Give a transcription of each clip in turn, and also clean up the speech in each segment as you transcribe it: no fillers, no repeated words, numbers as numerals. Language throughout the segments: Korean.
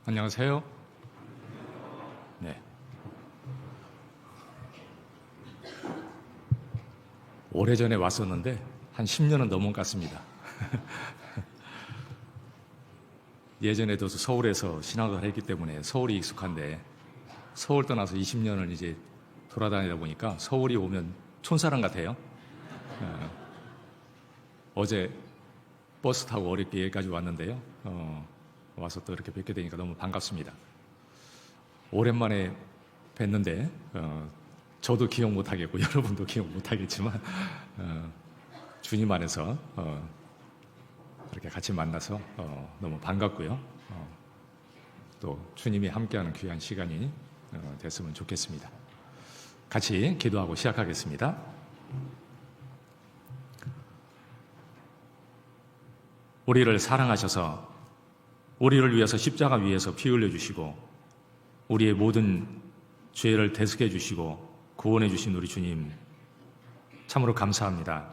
안녕하세요. 네. 오래전에 왔었는데 한 10년은 넘은 것 같습니다. 예전에도 서울에서 신학을 했기 때문에 서울이 익숙한데 서울 떠나서 20년을 이제 돌아다니다 보니까 서울이 오면 촌사람 같아요. 어제 버스 타고 어렵게 여기까지 왔는데요. 와서 또 이렇게 뵙게 되니까 너무 반갑습니다. 오랜만에 뵀는데 저도 기억 못하겠고 여러분도 기억 못하겠지만 주님 안에서 이렇게 같이 만나서 너무 반갑고요. 또 주님이 함께하는 귀한 시간이 됐으면 좋겠습니다. 같이 기도하고 시작하겠습니다. 우리를 사랑하셔서 우리를 위해서 십자가 위에서 피 흘려주시고 우리의 모든 죄를 대속해 주시고 구원해 주신 우리 주님 참으로 감사합니다.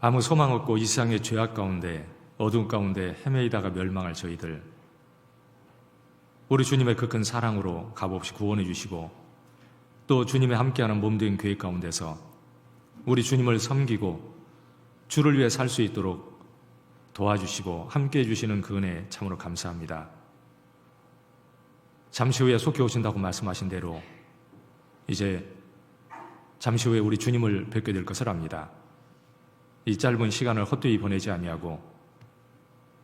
아무 소망 없고 이 세상의 죄악 가운데 어두운 가운데 헤매이다가 멸망할 저희들 우리 주님의 그 큰 사랑으로 값없이 구원해 주시고 또 주님의 함께하는 몸된 교회 가운데서 우리 주님을 섬기고 주를 위해 살 수 있도록 도와주시고 함께해 주시는 그 은혜 참으로 감사합니다. 잠시 후에 속히 오신다고 말씀하신 대로 이제 잠시 후에 우리 주님을 뵙게 될 것을 압니다. 이 짧은 시간을 헛되이 보내지 아니하고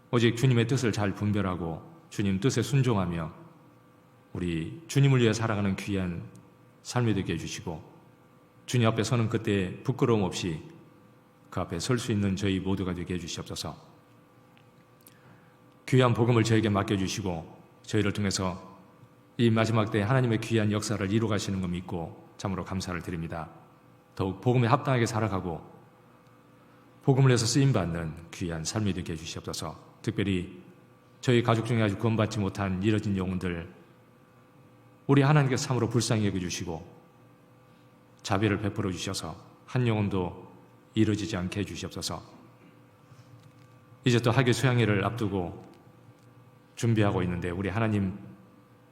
오직 주님의 뜻을 잘 분별하고 주님 뜻에 순종하며 우리 주님을 위해 살아가는 귀한 삶이 되게 해주시고 주님 앞에 서는 그때 부끄러움 없이 그 앞에 설 수 있는 저희 모두가 되게 해주시옵소서. 귀한 복음을 저에게 맡겨주시고 저희를 통해서 이 마지막 때 하나님의 귀한 역사를 이루 가시는 거 믿고 참으로 감사를 드립니다. 더욱 복음에 합당하게 살아가고 복음을 위해서 쓰임받는 귀한 삶이 되게 해주시옵소서. 특별히 저희 가족 중에 아직 구원받지 못한 잃어진 영혼들 우리 하나님께서 참으로 불쌍히 여겨주시고 자비를 베풀어 주셔서 한 영혼도 잃어지지 않게 해주시옵소서. 이제 또 학예 수양회를 앞두고 준비하고 있는데 우리 하나님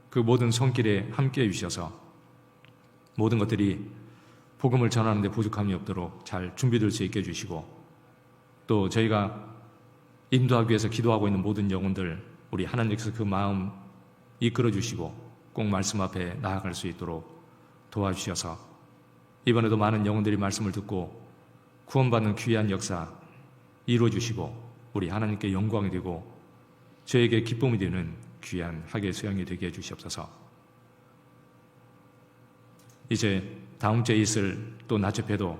그 모든 손길에 함께해 주셔서 모든 것들이 복음을 전하는 데 부족함이 없도록 잘 준비될 수 있게 해주시고 또 저희가 인도하기 위해서 기도하고 있는 모든 영혼들 우리 하나님께서 그 마음 이끌어 주시고 꼭 말씀 앞에 나아갈 수 있도록 도와주셔서 이번에도 많은 영혼들이 말씀을 듣고 구원받는 귀한 역사 이루어 주시고 우리 하나님께 영광이 되고 저에게 기쁨이 되는 귀한 학예 수양이 되게 해주시옵소서. 이제 다음 주에 있을 또 낮집회도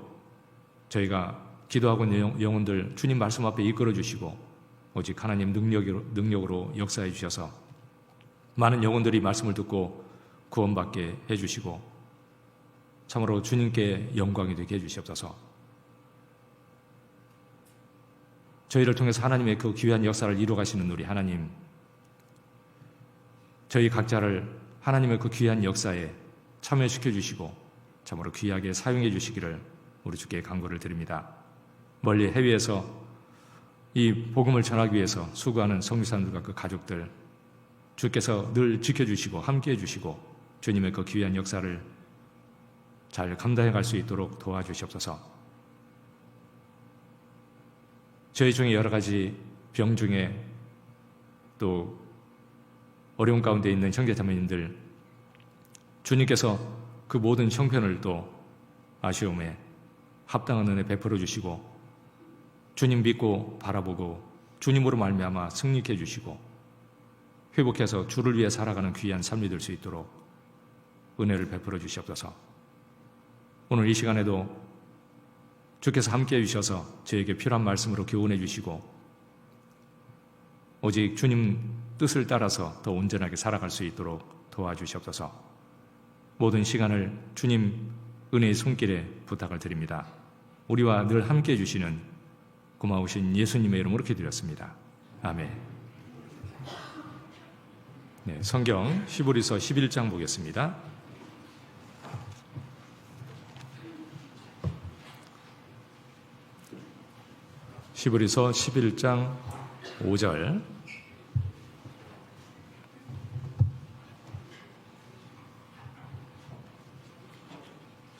저희가 기도하고 있는 영혼들 주님 말씀 앞에 이끌어 주시고 오직 하나님 능력으로 역사해 주셔서 많은 영혼들이 말씀을 듣고 구원받게 해주시고 참으로 주님께 영광이 되게 해주시옵소서. 저희를 통해서 하나님의 그 귀한 역사를 이루어가시는 우리 하나님 저희 각자를 하나님의 그 귀한 역사에 참여시켜 주시고 참으로 귀하게 사용해 주시기를 우리 주께 간구를 드립니다. 멀리 해외에서 이 복음을 전하기 위해서 수고하는 성교사님들과 그 가족들 주께서 늘 지켜주시고 함께해 주시고 주님의 그 귀한 역사를 잘 감당해 갈 수 있도록 도와주시옵소서. 저희 중에 여러 가지 병 중에 또 어려운 가운데 있는 형제자매님들 주님께서 그 모든 형편을 또 아쉬움에 합당한 은혜 베풀어 주시고 주님 믿고 바라보고 주님으로 말미암아 승리케 해주시고 회복해서 주를 위해 살아가는 귀한 삶이 될 수 있도록 은혜를 베풀어 주시옵소서. 오늘 이 시간에도 주께서 함께해 주셔서 저에게 필요한 말씀으로 교훈해 주시고 오직 주님 뜻을 따라서 더 온전하게 살아갈 수 있도록 도와주시옵소서. 모든 시간을 주님 은혜의 손길에 부탁을 드립니다. 우리와 늘 함께해 주시는 고마우신 예수님의 이름으로 기도드렸습니다. 아멘. 네, 성경 히브리서 11장 보겠습니다. 히브리서 11장 5절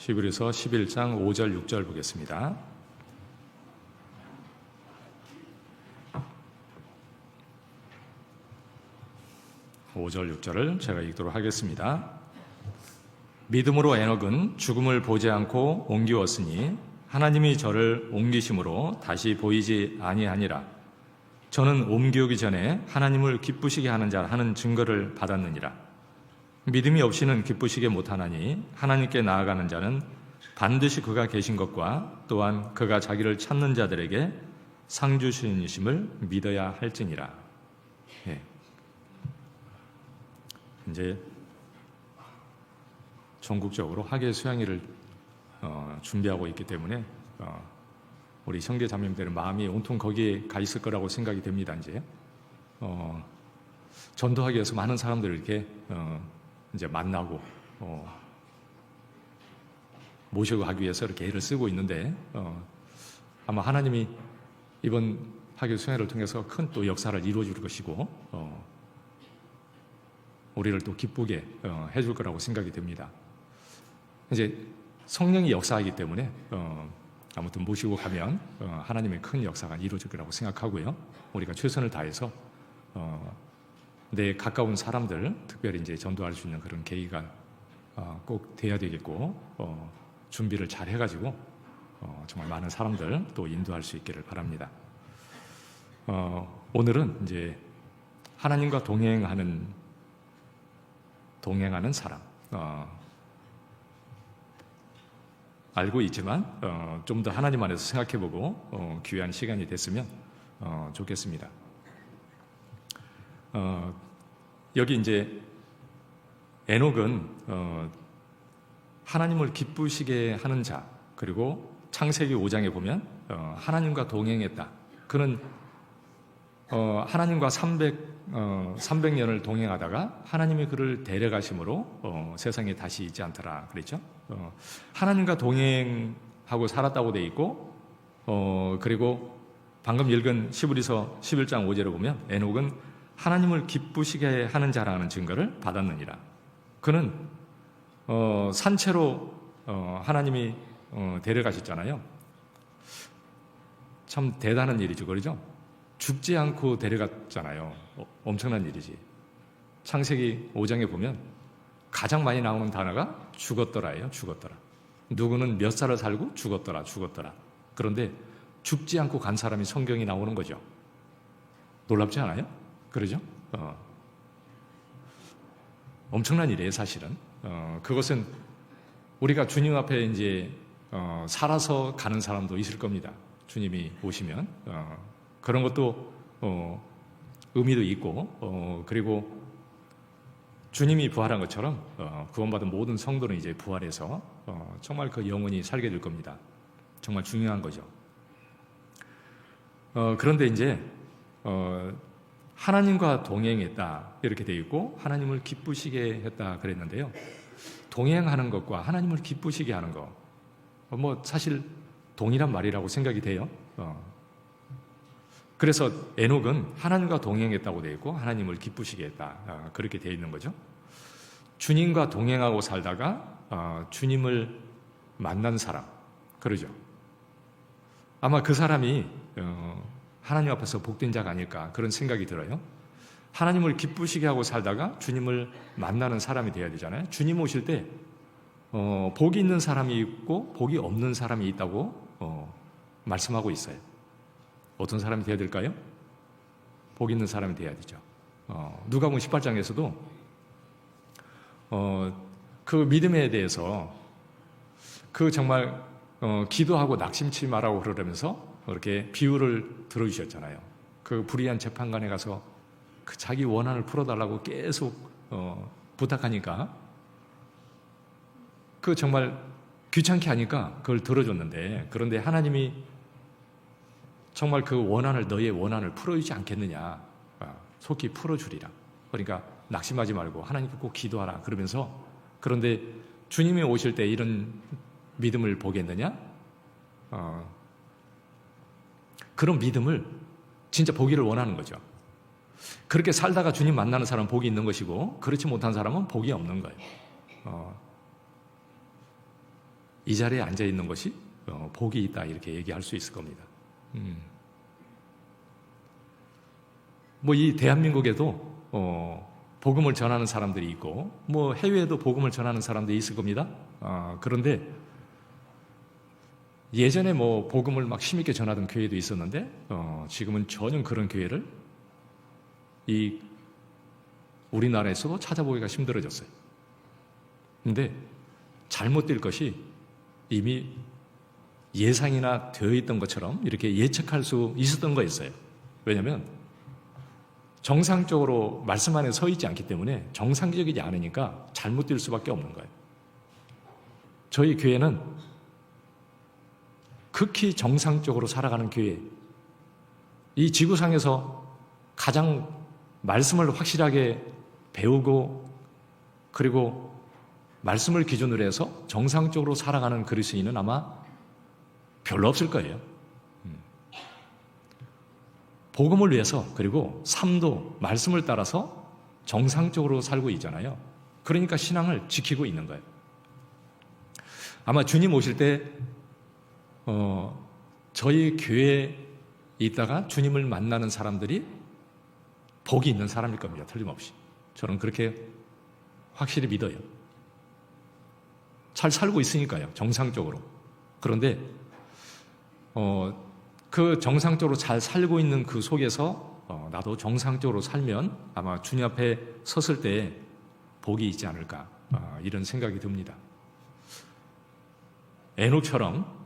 히브리서 11장 5절 6절 보겠습니다. 5절 6절을 제가 읽도록 하겠습니다. 믿음으로 에녹은 죽음을 보지 않고 옮기었으니 하나님이 저를 옮기심으로 다시 보이지 아니하니라. 저는 옮기오기 전에 하나님을 기쁘시게 하는 자 하는 증거를 받았느니라. 믿음이 없이는 기쁘시게 못하나니 하나님께 나아가는 자는 반드시 그가 계신 것과 또한 그가 자기를 찾는 자들에게 상 주시니심을 믿어야 할지니라. 예. 이제 전국적으로 학예 수양회를 준비하고 있기 때문에 우리 형제 자매님들은 마음이 온통 거기에 가 있을 거라고 생각이 됩니다. 이제 전도하기 위해서 많은 사람들을 이렇게 이제 만나고 모시고 가기 위해서 이렇게 애를 쓰고 있는데 아마 하나님이 이번 학예 수양회를 통해서 큰 또 역사를 이루어 줄 것이고 우리를 또 기쁘게 해줄 거라고 생각이 됩니다. 이제 성령이 역사하기 때문에 아무튼 모시고 가면 하나님의 큰 역사가 이루어질 거라고 생각하고요. 우리가 최선을 다해서 내 가까운 사람들, 특별히 이제 전도할 수 있는 그런 계기가 꼭 돼야 되겠고 준비를 잘 해가지고 정말 많은 사람들 또 인도할 수 있기를 바랍니다. 오늘은 이제 하나님과 동행하는 사람 알고 있지만 좀 더 하나님 안에서 생각해보고 귀한 시간이 됐으면 좋겠습니다. 여기 이제 에녹은 하나님을 기쁘시게 하는 자, 그리고 창세기 5장에 보면 하나님과 동행했다. 그는 하나님과 300년을 동행하다가 하나님이 그를 데려가심으로 세상에 다시 있지 않더라 그랬죠. 하나님과 동행하고 살았다고 돼 있고 그리고 방금 읽은 히브리서 11장 5절에 보면 에녹은 하나님을 기쁘시게 하는 자라는 증거를 받았느니라. 그는 산채로 하나님이 데려가셨잖아요. 참 대단한 일이죠, 그러죠? 죽지 않고 데려갔잖아요. 엄청난 일이지. 창세기 5장에 보면 가장 많이 나오는 단어가 죽었더라예요. 죽었더라. 누구는 몇 살을 살고 죽었더라. 그런데 죽지 않고 간 사람이 성경이 나오는 거죠. 놀랍지 않아요? 그러죠? 엄청난 일이에요, 사실은. 그것은 우리가 주님 앞에 이제 살아서 가는 사람도 있을 겁니다. 주님이 오시면 그런 것도 의미도 있고 그리고 주님이 부활한 것처럼 구원받은 모든 성도는 이제 부활해서 정말 그 영혼이 살게 될 겁니다. 정말 중요한 거죠. 그런데 이제 하나님과 동행했다 이렇게 되어 있고 하나님을 기쁘시게 했다 그랬는데요. 동행하는 것과 하나님을 기쁘시게 하는 거 뭐 사실 동일한 말이라고 생각이 돼요. 그래서 에녹은 하나님과 동행했다고 되어 있고 하나님을 기쁘시게 했다 그렇게 되어 있는 거죠. 주님과 동행하고 살다가 주님을 만난 사람 그러죠. 아마 그 사람이 하나님 앞에서 복된 자가 아닐까 그런 생각이 들어요. 하나님을 기쁘시게 하고 살다가 주님을 만나는 사람이 되어야 되잖아요. 주님 오실 때 복이 있는 사람이 있고 복이 없는 사람이 있다고 말씀하고 있어요. 어떤 사람이 되어야 될까요? 복 있는 사람이 되어야 되죠. 누가복음 18장에서도 그 믿음에 대해서 그 정말 기도하고 낙심치 말라고 그러면서 이렇게 비유를 들어주셨잖아요. 그 불의한 재판관에 가서 그 자기 원한을 풀어달라고 계속 부탁하니까 그 정말 귀찮게 하니까 그걸 들어줬는데 그런데 하나님이 정말 그 원한을 너의 원한을 풀어주지 않겠느냐 속히 풀어주리라. 그러니까 낙심하지 말고 하나님께 꼭 기도하라 그러면서 그런데 주님이 오실 때 이런 믿음을 보겠느냐? 그런 믿음을 진짜 보기를 원하는 거죠. 그렇게 살다가 주님 만나는 사람은 복이 있는 것이고 그렇지 못한 사람은 복이 없는 거예요. 이 자리에 앉아 있는 것이 복이 있다 이렇게 얘기할 수 있을 겁니다. 뭐 이 대한민국에도 복음을 전하는 사람들이 있고 뭐 해외에도 복음을 전하는 사람들이 있을 겁니다. 그런데 예전에 뭐 복음을 막 힘있게 전하던 교회도 있었는데 지금은 전혀 그런 교회를 이 우리나라에서도 찾아보기가 힘들어졌어요. 근데 잘못될 것이 이미 예상이나 되어 있던 것처럼 이렇게 예측할 수 있었던 거였어요. 왜냐하면 정상적으로 말씀 안에 서 있지 않기 때문에 정상적이지 않으니까 잘못될 수밖에 없는 거예요. 저희 교회는 극히 정상적으로 살아가는 교회, 이 지구상에서 가장 말씀을 확실하게 배우고 그리고 말씀을 기준으로 해서 정상적으로 살아가는 그리스도인은 아마 별로 없을 거예요. 복음을 위해서 그리고 삶도 말씀을 따라서 정상적으로 살고 있잖아요. 그러니까 신앙을 지키고 있는 거예요. 아마 주님 오실 때 저희 교회에 있다가 주님을 만나는 사람들이 복이 있는 사람일 겁니다. 틀림없이. 저는 그렇게 확실히 믿어요. 잘 살고 있으니까요. 정상적으로. 그런데 그 정상적으로 잘 살고 있는 그 속에서 나도 정상적으로 살면 아마 주님 앞에 섰을 때 복이 있지 않을까 이런 생각이 듭니다. 에녹처럼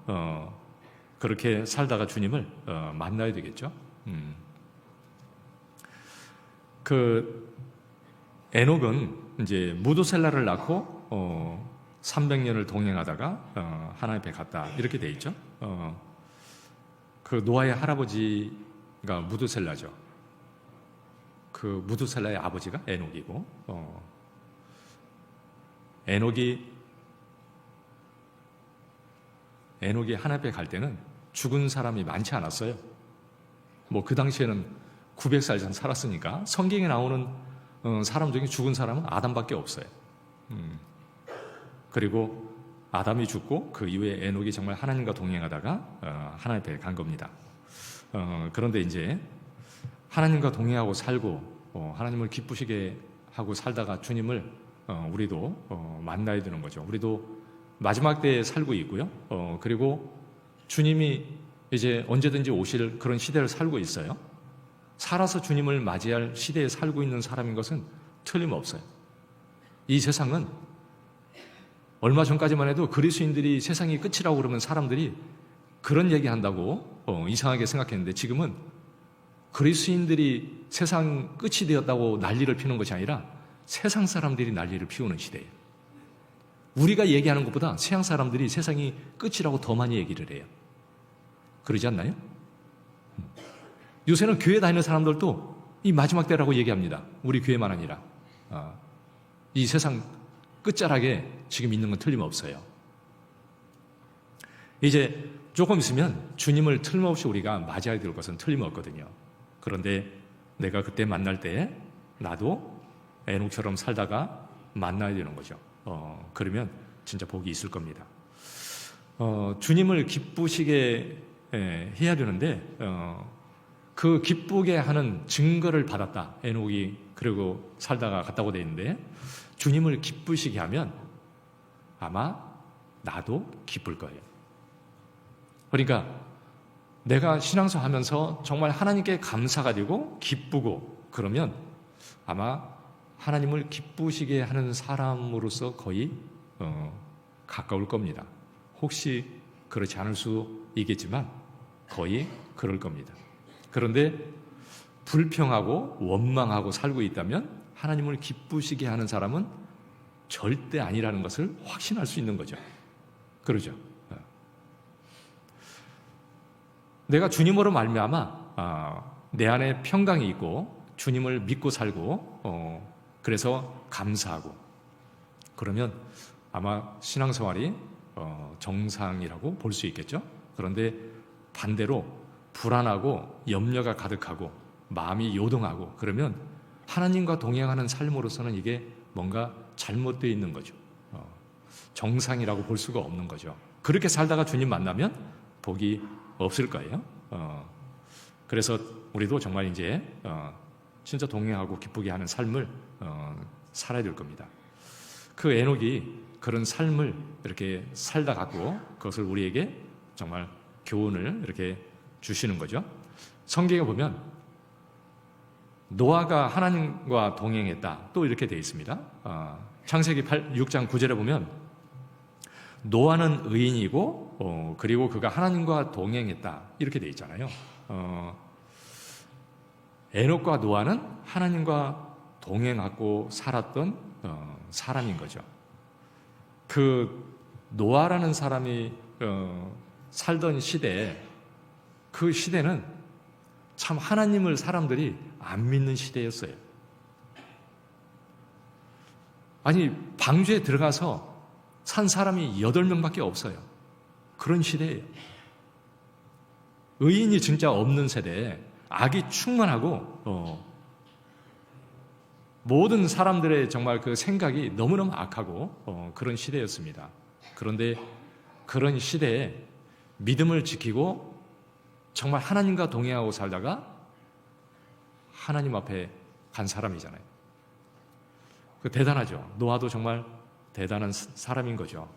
그렇게 살다가 주님을 만나야 되겠죠. 그 에녹은 이제 무두셀라를 낳고 300년을 동행하다가 하나님 앞에 갔다 이렇게 돼 있죠. 그 노아의 할아버지가 무두셀라죠. 그 무두셀라의 아버지가 에녹이고 에녹이 하나님 앞에 갈 때는 죽은 사람이 많지 않았어요. 뭐 그 당시에는 900살 이상 살았으니까 성경에 나오는 사람 중에 죽은 사람은 아담밖에 없어요. 그리고 아담이 죽고 그 이후에 에녹이 정말 하나님과 동행하다가 하나님 앞에 간 겁니다. 그런데 이제 하나님과 동행하고 살고 하나님을 기쁘시게 하고 살다가 주님을 우리도 만나야 되는 거죠. 우리도 마지막 때에 살고 있고요. 그리고 주님이 이제 언제든지 오실 그런 시대를 살고 있어요. 살아서 주님을 맞이할 시대에 살고 있는 사람인 것은 틀림없어요. 이 세상은 얼마 전까지만 해도 그리스도인들이 세상이 끝이라고 그러면 사람들이 그런 얘기한다고 이상하게 생각했는데 지금은 그리스도인들이 세상 끝이 되었다고 난리를 피우는 것이 아니라 세상 사람들이 난리를 피우는 시대예요. 우리가 얘기하는 것보다 세상 사람들이 세상이 끝이라고 더 많이 얘기를 해요. 그러지 않나요? 요새는 교회 다니는 사람들도 이 마지막 때라고 얘기합니다. 우리 교회만 아니라 이 세상 끝자락에 지금 있는 건 틀림없어요. 이제 조금 있으면 주님을 틀림없이 우리가 맞이해야 될 것은 틀림없거든요. 그런데 내가 그때 만날 때 나도 에녹처럼 살다가 만나야 되는 거죠. 그러면 진짜 복이 있을 겁니다. 주님을 기쁘시게 해야 되는데 그 기쁘게 하는 증거를 받았다. 에녹이 그리고 살다가 갔다고 되어 있는데 주님을 기쁘시게 하면 아마 나도 기쁠 거예요. 그러니까 내가 신앙생활 하면서 정말 하나님께 감사가 되고 기쁘고 그러면 아마 하나님을 기쁘시게 하는 사람으로서 거의 가까울 겁니다. 혹시 그렇지 않을 수 있겠지만 거의 그럴 겁니다. 그런데 불평하고 원망하고 살고 있다면 하나님을 기쁘시게 하는 사람은 절대 아니라는 것을 확신할 수 있는 거죠. 그러죠. 내가 주님으로 말미암아 내 안에 평강이 있고 주님을 믿고 살고 그래서 감사하고 그러면 아마 신앙생활이 정상이라고 볼 수 있겠죠. 그런데 반대로 불안하고 염려가 가득하고 마음이 요동하고 그러면 하나님과 동행하는 삶으로서는 이게 뭔가 잘못되어 있는 거죠. 정상이라고 볼 수가 없는 거죠. 그렇게 살다가 주님 만나면 복이 없을 거예요. 그래서 우리도 정말 이제 진짜 동행하고 기쁘게 하는 삶을 살아야 될 겁니다. 그 에녹이 그런 삶을 이렇게 살다 갔고 그것을 우리에게 정말 교훈을 이렇게 주시는 거죠. 성경에 보면 노아가 하나님과 동행했다 또 이렇게 되어 있습니다. 창세기 6장 9절에 보면 노아는 의인이고 그리고 그가 하나님과 동행했다 이렇게 되어 있잖아요. 에녹과 노아는 하나님과 동행하고 살았던 사람인 거죠. 그 노아라는 사람이 살던 시대에 그 시대는 참 하나님을 사람들이 안 믿는 시대였어요. 아니 방주에 들어가서 산 사람이 8명밖에 없어요. 그런 시대예요. 의인이 진짜 없는 세대에 악이 충만하고 모든 사람들의 정말 그 생각이 너무너무 악하고 그런 시대였습니다. 그런데 그런 시대에 믿음을 지키고 정말 하나님과 동행하고 살다가 하나님 앞에 간 사람이잖아요. 그 대단하죠. 노아도 정말 대단한 사람인 거죠.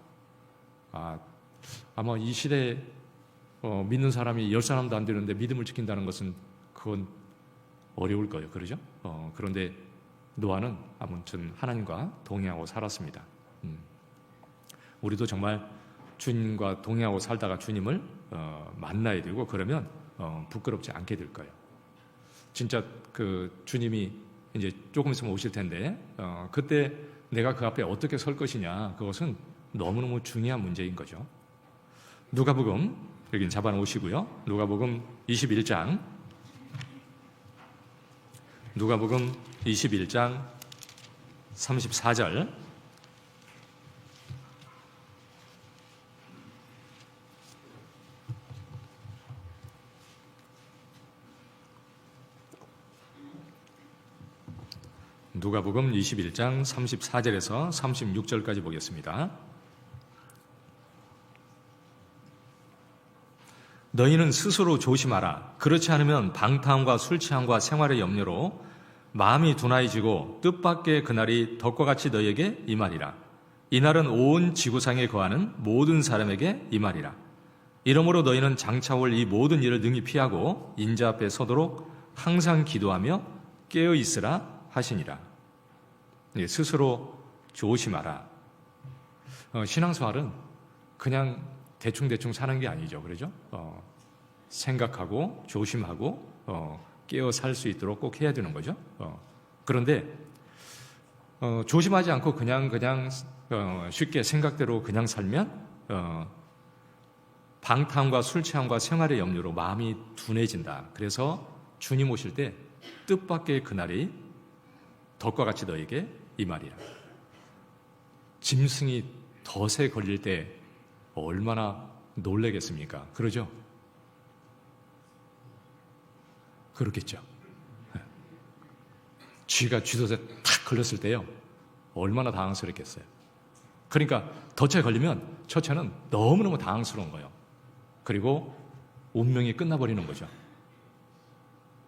아마 이 시대에 믿는 사람이 10사람도 안 되는데 믿음을 지킨다는 것은 그건 어려울 거예요. 그러죠? 그런데 노아는 아무튼 하나님과 동행하고 살았습니다. 우리도 정말 주님과 동행하고 살다가 주님을 만나야 되고 그러면 부끄럽지 않게 될 거예요. 진짜 그 주님이 이제 조금 있으면 오실 텐데 그때 내가 그 앞에 어떻게 설 것이냐 그것은 너무너무 중요한 문제인 거죠. 누가복음 여긴 잡아놓으시고요. 누가복음 21장 누가복음 21장 34절 누가복음 21장 34절에서 36절까지 보겠습니다. 너희는 스스로 조심하라. 그렇지 않으면 방탕함과 술 취함과 생활의 염려로 마음이 둔하여지고 뜻밖의 그날이 덕과 같이 너희에게 임하리라. 이날은 온 지구상에 거하는 모든 사람에게 임하리라. 이러므로 너희는 장차 올 이 모든 일을 능히 피하고 인자 앞에 서도록 항상 기도하며 깨어 있으라 하시니라. 스스로 조심하라. 신앙생활은 그냥 대충대충 사는 게 아니죠. 그러죠? 생각하고 조심하고 깨어 살 수 있도록 꼭 해야 되는 거죠. 그런데 조심하지 않고 그냥 쉽게 생각대로 그냥 살면 방탕과 술 취함과 생활의 염려로 마음이 둔해진다. 그래서 주님 오실 때 뜻밖의 그날이 덕과 같이 너에게 임하리라. 짐승이 덫에 걸릴 때 얼마나 놀라겠습니까? 그러죠? 그렇겠죠. 쥐가 쥐덫에 탁 걸렸을 때요, 얼마나 당황스럽겠어요. 그러니까 덫에 걸리면 첫째는 너무너무 당황스러운 거예요. 그리고 운명이 끝나버리는 거죠.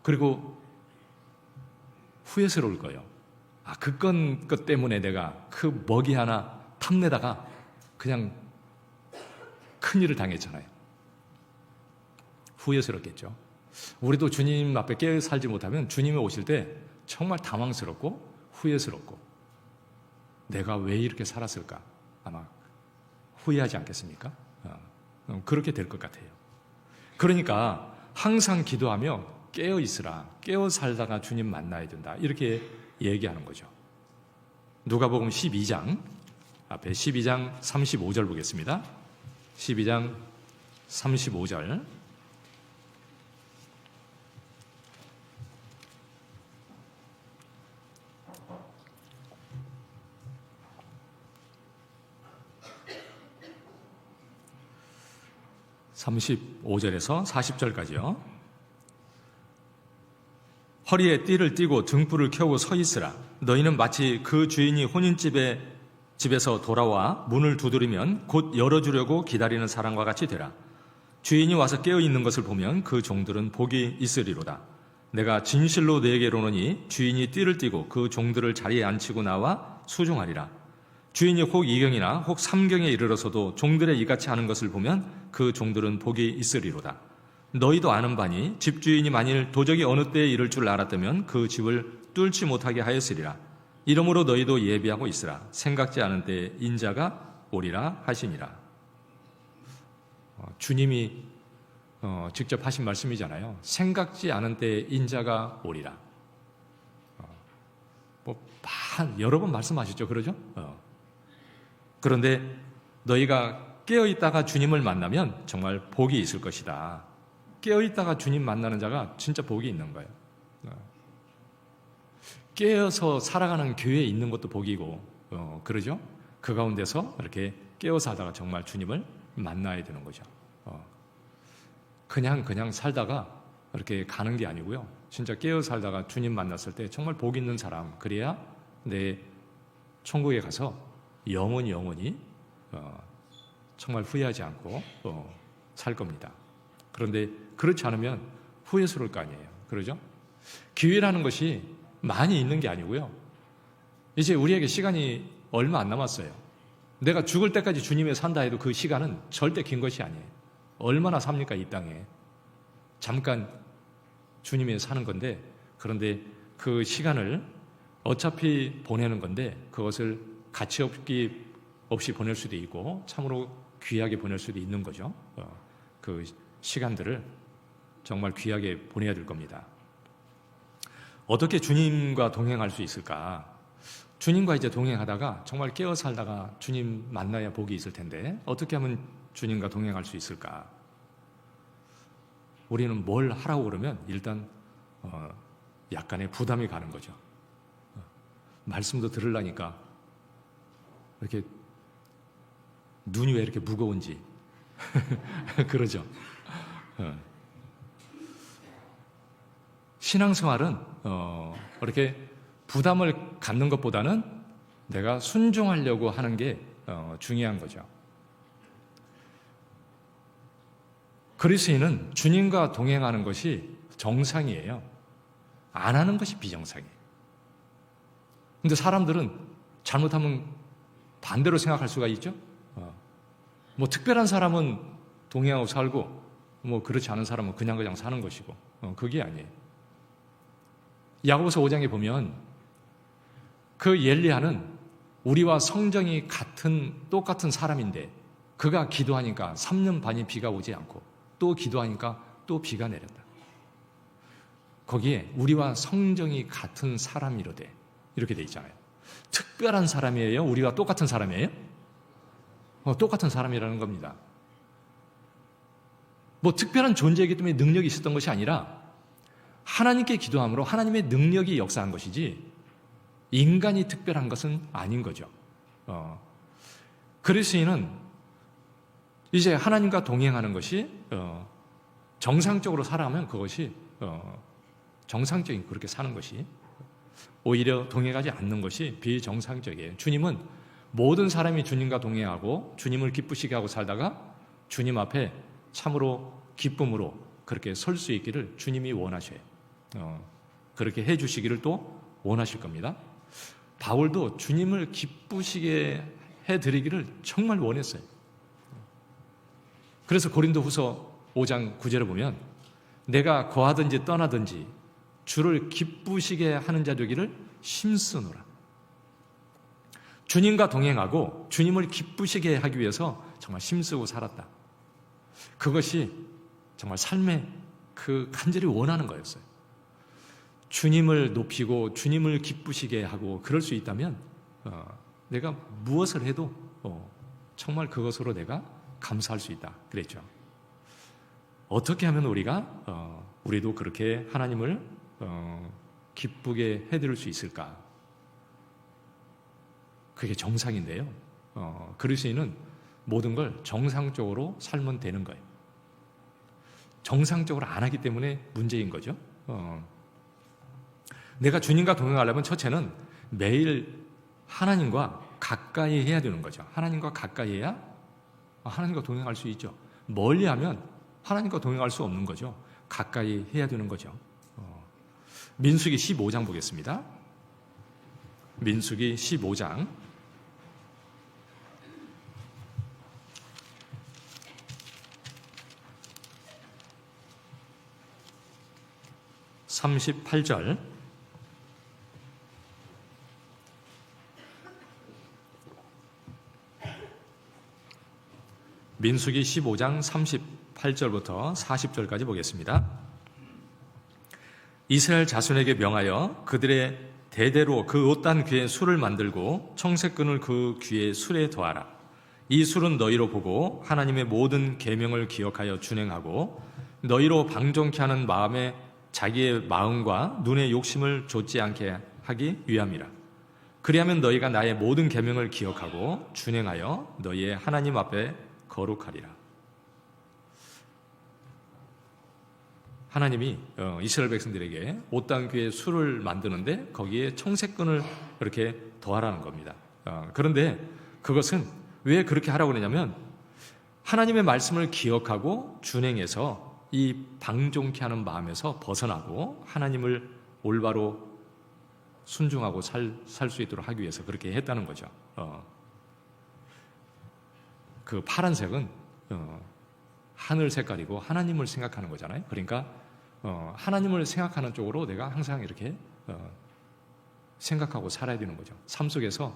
그리고 후회스러울 거예요. 것 때문에 내가 그 먹이 하나 탐내다가 그냥 큰일을 당했잖아요. 후회스럽겠죠. 우리도 주님 앞에 깨어 살지 못하면 주님이 오실 때 정말 당황스럽고 후회스럽고 내가 왜 이렇게 살았을까? 아마 후회하지 않겠습니까? 그렇게 될 것 같아요. 그러니까 항상 기도하며 깨어 있으라. 깨어 살다가 주님 만나야 된다. 이렇게 얘기하는 거죠. 누가복음 12장 앞에 12장 35절 보겠습니다. 12장 35절 (35절에서) (40절까지요) 허리에 띠를 띠고 등불을 켜고 서 있으라. 너희는 마치 그 주인이 혼인집에 집에서 돌아와 문을 두드리면 곧 열어주려고 기다리는 사람과 같이 되라. 주인이 와서 깨어 있는 것을 보면 그 종들은 복이 있으리로다. 내가 진실로 너에게 이르노니 주인이 띠를 띠고 그 종들을 자리에 앉히고 나와 수종하리라. 주인이 혹 2경이나 혹 3경에 이르러서도 종들의 이같이 하는 것을 보면 그 종들은 복이 있으리로다. 너희도 아는 바니 집주인이 만일 도적이 어느 때에 이를 줄 알았다면 그 집을 뚫지 못하게 하였으리라. 이러므로 너희도 예비하고 있으라. 생각지 않은 때에 인자가 오리라 하시니라. 주님이 직접 하신 말씀이잖아요. 생각지 않은 때에 인자가 오리라. 여러 번 말씀하셨죠. 그러죠? 그런데 너희가 깨어있다가 주님을 만나면 정말 복이 있을 것이다. 깨어있다가 주님 만나는 자가 진짜 복이 있는 거예요. 깨어서 살아가는 교회에 있는 것도 복이고, 그러죠? 그 가운데서 이렇게 깨어서 하다가 정말 주님을 만나야 되는 거죠. 그냥 살다가 이렇게 가는 게 아니고요. 진짜 깨어 살다가 주님 만났을 때 정말 복 있는 사람, 그래야 내 천국에 가서 영원히 정말 후회하지 않고 살 겁니다. 그런데 그렇지 않으면 후회스러울 거 아니에요. 그러죠? 기회라는 것이 많이 있는 게 아니고요. 이제 우리에게 시간이 얼마 안 남았어요. 내가 죽을 때까지 주님의 산다 해도 그 시간은 절대 긴 것이 아니에요. 얼마나 삽니까, 이 땅에. 잠깐 주님의 사는 건데, 그런데 그 시간을 어차피 보내는 건데 그것을 가치 없이 보낼 수도 있고 참으로 귀하게 보낼 수도 있는 거죠. 그 시간들을 정말 귀하게 보내야 될 겁니다. 어떻게 주님과 동행할 수 있을까? 주님과 이제 동행하다가 정말 깨어 살다가 주님 만나야 복이 있을 텐데 어떻게 하면 주님과 동행할 수 있을까? 우리는 뭘 하라고 그러면 일단 약간의 부담이 가는 거죠. 말씀도 들으려니까 이렇게 눈이 왜 이렇게 무거운지 그러죠. 신앙생활은 이렇게 부담을 갖는 것보다는 내가 순종하려고 하는 게 중요한 거죠. 그리스도인은 주님과 동행하는 것이 정상이에요. 안 하는 것이 비정상이에요. 근데 사람들은 잘못하면 반대로 생각할 수가 있죠. 뭐 특별한 사람은 동행하고 살고 뭐 그렇지 않은 사람은 그냥 사는 것이고 그게 아니에요. 야고보서 5장에 보면 그 엘리야는 우리와 성정이 똑같은 사람인데 그가 기도하니까 3년 반이 비가 오지 않고 또 기도하니까 또 비가 내렸다. 거기에 우리와 성정이 같은 사람이로되 이렇게 돼 있잖아요. 특별한 사람이에요? 우리와 똑같은 사람이에요? 똑같은 사람이라는 겁니다. 뭐 특별한 존재이기 때문에 능력이 있었던 것이 아니라 하나님께 기도함으로 하나님의 능력이 역사한 것이지 인간이 특별한 것은 아닌 거죠. 그리스도인은 이제 하나님과 동행하는 것이 정상적으로 살아가면 그것이 정상적인 그렇게 사는 것이 오히려 동행하지 않는 것이 비정상적이에요. 주님은 모든 사람이 주님과 동행하고 주님을 기쁘시게 하고 살다가 주님 앞에 참으로 기쁨으로 그렇게 설 수 있기를 주님이 원하셔요. 그렇게 해주시기를 또 원하실 겁니다. 바울도 주님을 기쁘시게 해드리기를 정말 원했어요. 그래서 고린도후서 5장 9절에 보면 내가 거하든지 떠나든지 주를 기쁘시게 하는 자 되기를 힘쓰노라. 주님과 동행하고 주님을 기쁘시게 하기 위해서 정말 힘쓰고 살았다. 그것이 정말 삶의 그 간절히 원하는 거였어요. 주님을 높이고 주님을 기쁘시게 하고 그럴 수 있다면 내가 무엇을 해도 정말 그것으로 내가 감사할 수 있다 그랬죠. 어떻게 하면 우리도 그렇게 하나님을 기쁘게 해드릴 수 있을까? 그게 정상인데요. 그리스도인은 모든 걸 정상적으로 살면 되는 거예요. 정상적으로 안 하기 때문에 문제인 거죠. 내가 주님과 동행하려면 첫째는 매일 하나님과 가까이 해야 되는 거죠. 하나님과 가까이 해야 하나님과 동행할 수 있죠. 멀리하면 하나님과 동행할 수 없는 거죠. 가까이 해야 되는 거죠. 민수기 15장 보겠습니다. 민수기 15장 38절 민수기 15장 38절부터 40절까지 보겠습니다. 이스라엘 자손에게 명하여 그들의 대대로 그 옷단 귀에 술을 만들고 청색끈을 그 귀에 술에 더하라. 이 술은 너희로 보고 하나님의 모든 계명을 기억하여 준행하고 너희로 방종케 하는 마음에 자기의 마음과 눈의 욕심을 좇지 않게 하기 위함이라. 그리하면 너희가 나의 모든 계명을 기억하고 준행하여 너희의 하나님 앞에 거룩하리라. 하나님이 이스라엘 백성들에게 옷단 귀에 술을 만드는데 거기에 청색끈을 이렇게 더하라는 겁니다. 그런데 그것은 왜 그렇게 하라고 그러냐면 하나님의 말씀을 기억하고 준행해서 이 방종케 하는 마음에서 벗어나고 하나님을 올바로 순종하고 살 수 있도록 하기 위해서 그렇게 했다는 거죠. 그 파란색은 하늘 색깔이고 하나님을 생각하는 거잖아요. 그러니까 하나님을 생각하는 쪽으로 내가 항상 이렇게 생각하고 살아야 되는 거죠. 삶 속에서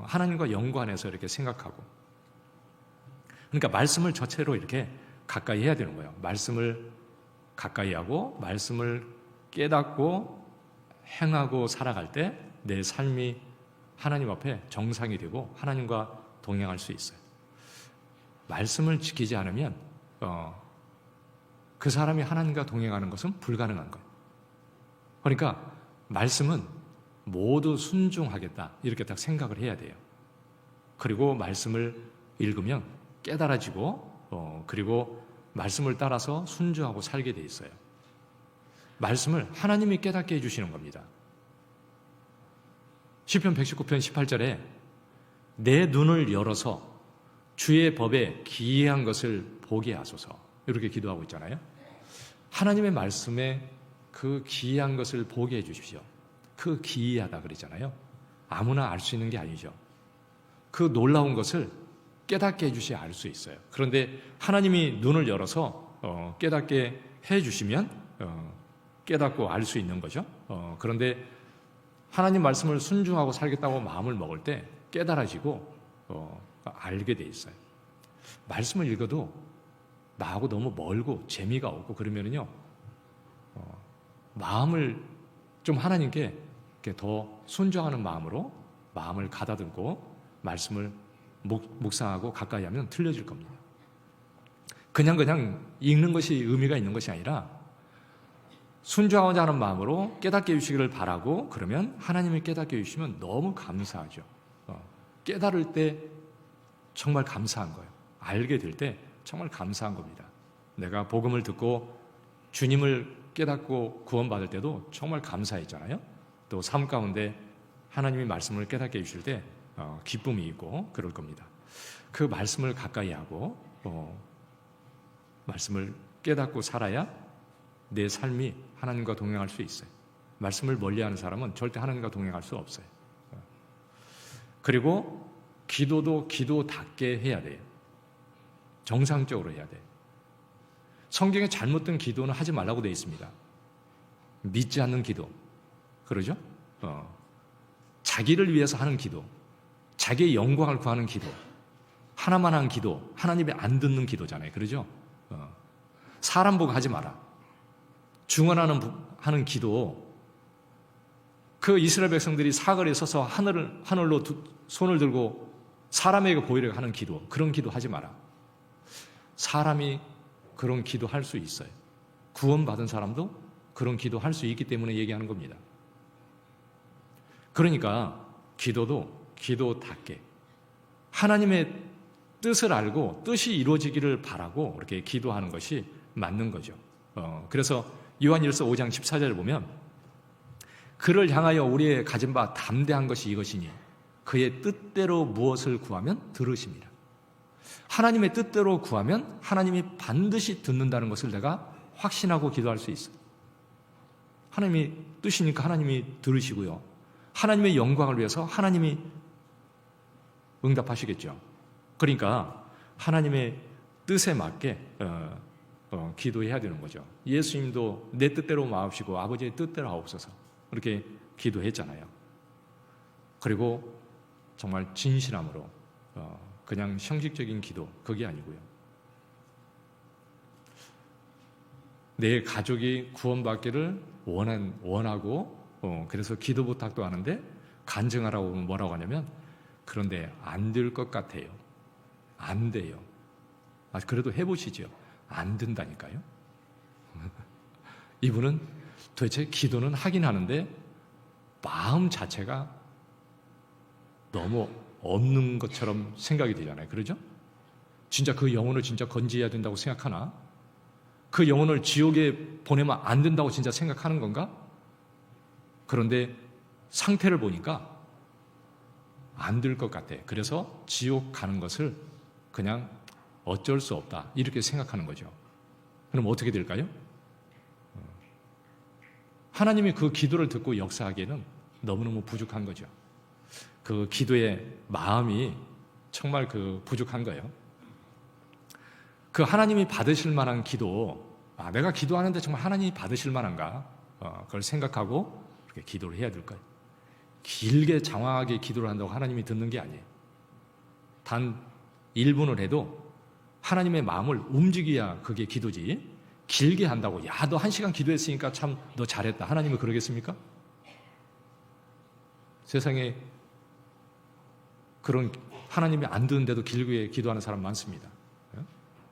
하나님과 연관해서 이렇게 생각하고, 그러니까 말씀을 전체로 이렇게 가까이 해야 되는 거예요. 말씀을 가까이 하고 말씀을 깨닫고 행하고 살아갈 때 내 삶이 하나님 앞에 정상이 되고 하나님과 동행할 수 있어요. 말씀을 지키지 않으면 그 사람이 하나님과 동행하는 것은 불가능한 거예요. 그러니까 말씀은 모두 순종하겠다 이렇게 딱 생각을 해야 돼요. 그리고 말씀을 읽으면 깨달아지고 그리고 말씀을 따라서 순종하고 살게 돼 있어요. 말씀을 하나님이 깨닫게 해주시는 겁니다. 시편 119편 18절에 내 눈을 열어서 주의 법에 기이한 것을 보게 하소서 이렇게 기도하고 있잖아요. 하나님의 말씀에 그 기이한 것을 보게 해 주십시오. 그 기이하다 그러잖아요. 아무나 알 수 있는 게 아니죠. 그 놀라운 것을 깨닫게 해 주셔야 알 수 있어요. 그런데 하나님이 눈을 열어서 깨닫게 해 주시면 깨닫고 알 수 있는 거죠. 그런데 하나님 말씀을 순종하고 살겠다고 마음을 먹을 때 깨달아지고 알게 돼 있어요. 말씀을 읽어도 나하고 너무 멀고 재미가 없고 그러면은요, 마음을 좀 하나님께 더 순종하는 마음으로 마음을 가다듬고 말씀을 묵상하고 가까이 하면 틀려질 겁니다. 그냥 읽는 것이 의미가 있는 것이 아니라 순종하고자 하는 마음으로 깨닫게 해주시기를 바라고, 그러면 하나님이 깨닫게 해주시면 너무 감사하죠. 깨달을 때 정말 감사한 거예요. 알게 될 때 정말 감사한 겁니다. 내가 복음을 듣고 주님을 깨닫고 구원받을 때도 정말 감사했잖아요. 또 삶 가운데 하나님이 말씀을 깨닫게 해주실 때 기쁨이 있고 그럴 겁니다. 그 말씀을 가까이 하고 말씀을 깨닫고 살아야 내 삶이 하나님과 동행할 수 있어요. 말씀을 멀리하는 사람은 절대 하나님과 동행할 수 없어요. 그리고 기도도 기도답게 해야 돼요. 정상적으로 해야 돼요. 성경에 잘못된 기도는 하지 말라고 되어 있습니다. 믿지 않는 기도, 그러죠? 자기를 위해서 하는 기도, 자기의 영광을 구하는 기도, 하나만 한 기도, 하나님이 안 듣는 기도잖아요. 그러죠? 사람 보고 하지 마라. 중언하는 기도, 그 이스라엘 백성들이 사거리에 서서 하늘로 손을 들고 사람에게 보이려고 하는 기도, 그런 기도 하지 마라. 사람이 그런 기도 할 수 있어요. 구원받은 사람도 그런 기도 할 수 있기 때문에 얘기하는 겁니다. 그러니까 기도도 기도답게 하나님의 뜻을 알고 뜻이 이루어지기를 바라고 이렇게 기도하는 것이 맞는 거죠. 그래서 요한일서 5장 14절을 보면 그를 향하여 우리의 가진 바 담대한 것이 이것이니 그의 뜻대로 무엇을 구하면 들으십니다. 하나님의 뜻대로 구하면 하나님이 반드시 듣는다는 것을 내가 확신하고 기도할 수 있어요. 하나님이 뜻이니까 하나님이 들으시고요. 하나님의 영광을 위해서 하나님이 응답하시겠죠. 그러니까 하나님의 뜻에 맞게 기도해야 되는 거죠. 예수님도 내 뜻대로 마옵시고 아버지의 뜻대로 하옵소서 그렇게 기도했잖아요. 그리고 정말 진실함으로 그냥 형식적인 기도 그게 아니고요. 내 가족이 구원받기를 원하고 그래서 기도 부탁도 하는데 간증하라고 뭐라고 하냐면 그런데 안 될 것 같아요. 안 돼요. 그래도 해보시죠. 안 된다니까요. 이분은 도대체 기도는 하긴 하는데 마음 자체가 너무 없는 것처럼 생각이 되잖아요. 그러죠? 진짜 그 영혼을 진짜 건지해야 된다고 생각하나? 그 영혼을 지옥에 보내면 안 된다고 진짜 생각하는 건가? 그런데 상태를 보니까 안 될 것 같아. 그래서 지옥 가는 것을 그냥 어쩔 수 없다. 이렇게 생각하는 거죠. 그럼 어떻게 될까요? 하나님이 그 기도를 듣고 역사하기에는 너무너무 부족한 거죠. 그 기도의 마음이 정말 부족한 거예요. 그 하나님이 받으실 만한 기도, 내가 기도하는데 정말 하나님이 받으실 만한가? 그걸 생각하고 그렇게 기도를 해야 될 거예요. 길게 장황하게 기도를 한다고 하나님이 듣는 게 아니에요. 단 1분을 해도 하나님의 마음을 움직여야 그게 기도지. 길게 한다고 야, 너 1시간 기도했으니까 참 너 잘했다. 하나님은 그러겠습니까? 세상에 그런 하나님이 안 듣는데도 길게 기도하는 사람 많습니다.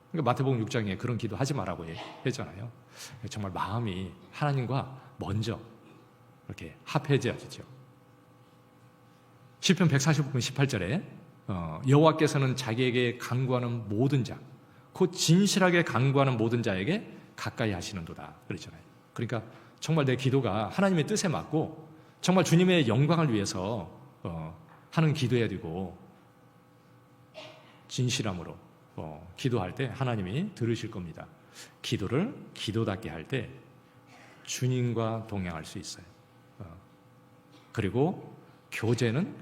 그러니까 마태복음 6장에 그런 기도 하지 말라고 했잖아요. 정말 마음이 하나님과 먼저 이렇게 합해져야죠. 시편 145편 18절에 여호와께서는 자기에게 간구하는 모든 자, 곧 진실하게 간구하는 모든 자에게 가까이 하시는도다 그랬잖아요. 그러니까 정말 내 기도가 하나님의 뜻에 맞고 정말 주님의 영광을 위해서 하는 기도해야 되고 진실함으로 기도할 때 하나님이 들으실 겁니다. 기도를 기도답게 할 때 주님과 동행할 수 있어요. 그리고 교제는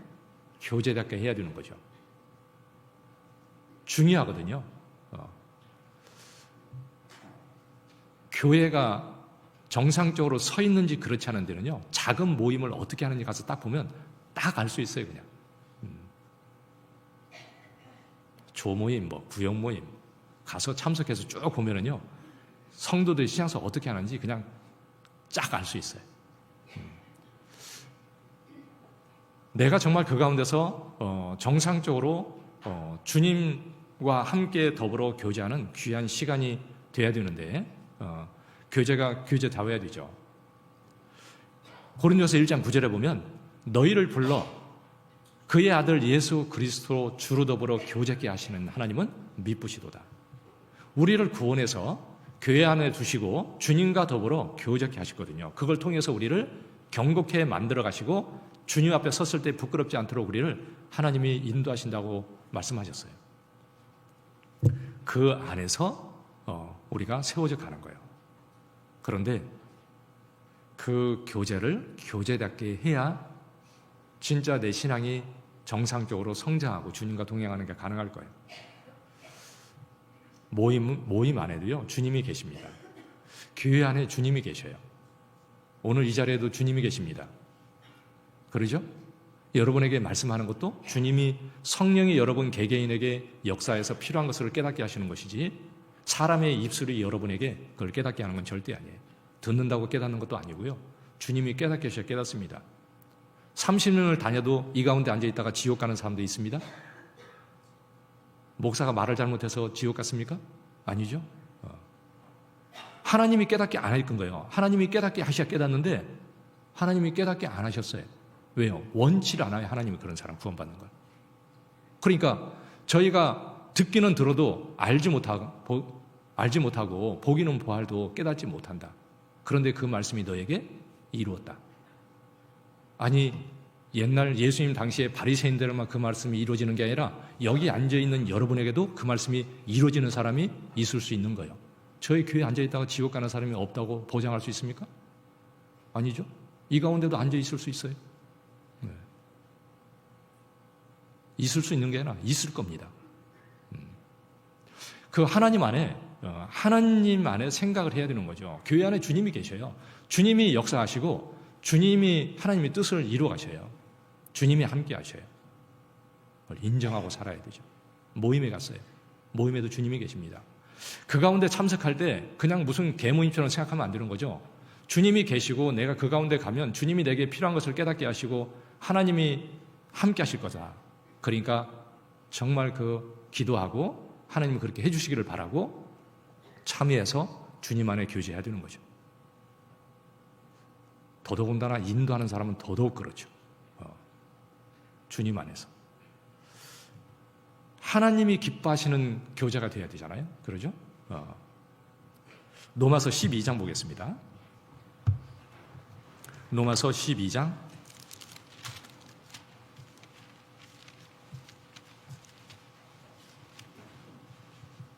교제답게 해야 되는 거죠. 중요하거든요. 교회가 정상적으로 서 있는지 그렇지 않은 데는요, 작은 모임을 어떻게 하는지 가서 딱 보면 딱 알 수 있어요, 그냥. 조모임, 구역모임 가서 참석해서 쭉 보면은요, 성도들이 신앙생활 어떻게 하는지 그냥 쫙 알 수 있어요. 내가 정말 그 가운데서 정상적으로 주님과 함께 더불어 교제하는 귀한 시간이 돼야 되는데 교제가 교제다워야 되죠. 고린도서 1장 9절에 보면 너희를 불러 그의 아들 예수 그리스도 주로 더불어 교제케 하시는 하나님은 미쁘시도다. 우리를 구원해서 교회 안에 두시고 주님과 더불어 교제케 하시거든요. 그걸 통해서 우리를 경고케 만들어 가시고 주님 앞에 섰을 때 부끄럽지 않도록 우리를 하나님이 인도하신다고 말씀하셨어요. 그 안에서 우리가 세워져 가는 거예요. 그런데 그 교제를 교제답게 해야 진짜 내 신앙이 정상적으로 성장하고 주님과 동행하는 게 가능할 거예요. 모임 안에도요, 주님이 계십니다. 교회 안에 주님이 계셔요. 오늘 이 자리에도 주님이 계십니다. 그러죠? 여러분에게 말씀하는 것도 주님이 성령이 여러분 개개인에게 역사해서 필요한 것을 깨닫게 하시는 것이지 사람의 입술이 여러분에게 그걸 깨닫게 하는 건 절대 아니에요. 듣는다고 깨닫는 것도 아니고요. 주님이 깨닫게 하셔야 깨닫습니다. 30년을 다녀도 이 가운데 앉아있다가 지옥 가는 사람도 있습니다. 목사가 말을 잘못해서 지옥 갔습니까? 아니죠. 하나님이 깨닫게 안 하실 거예요. 하나님이 깨닫게 하셔야 깨닫는데 하나님이 깨닫게 안 하셨어요. 왜요? 원치를 않아요. 하나님이 그런 사람 구원받는 걸. 그러니까 저희가 듣기는 들어도 알지 못하고 보기는 보아도 깨닫지 못한다. 그런데 그 말씀이 너에게 이루었다. 아니 옛날 예수님 당시에 바리새인들만 그 말씀이 이루어지는 게 아니라 여기 앉아있는 여러분에게도 그 말씀이 이루어지는 사람이 있을 수 있는 거예요. 저희 교회에 앉아있다가 지옥 가는 사람이 없다고 보장할 수 있습니까? 아니죠. 이 가운데도 앉아있을 수 있어요. 네. 있을 수 있는 게 아니라 있을 겁니다. 그 하나님 안에 생각을 해야 되는 거죠. 교회 안에 주님이 계셔요. 주님이 역사하시고 주님이 하나님의 뜻을 이루어 가셔요. 주님이 함께 하셔요. 그걸 인정하고 살아야 되죠. 모임에 갔어요. 모임에도 주님이 계십니다. 그 가운데 참석할 때 그냥 무슨 개모임처럼 생각하면 안 되는 거죠. 주님이 계시고 내가 그 가운데 가면 주님이 내게 필요한 것을 깨닫게 하시고 하나님이 함께 하실 거다. 그러니까 정말 그 기도하고 하나님이 그렇게 해주시기를 바라고 참여해서 주님 안에 교제해야 되는 거죠. 더더군다나 인도하는 사람은 더더욱 그렇죠. 주님 안에서. 하나님이 기뻐하시는 교제가 돼야 되잖아요. 그러죠? 로마서 12장 보겠습니다. 로마서 12장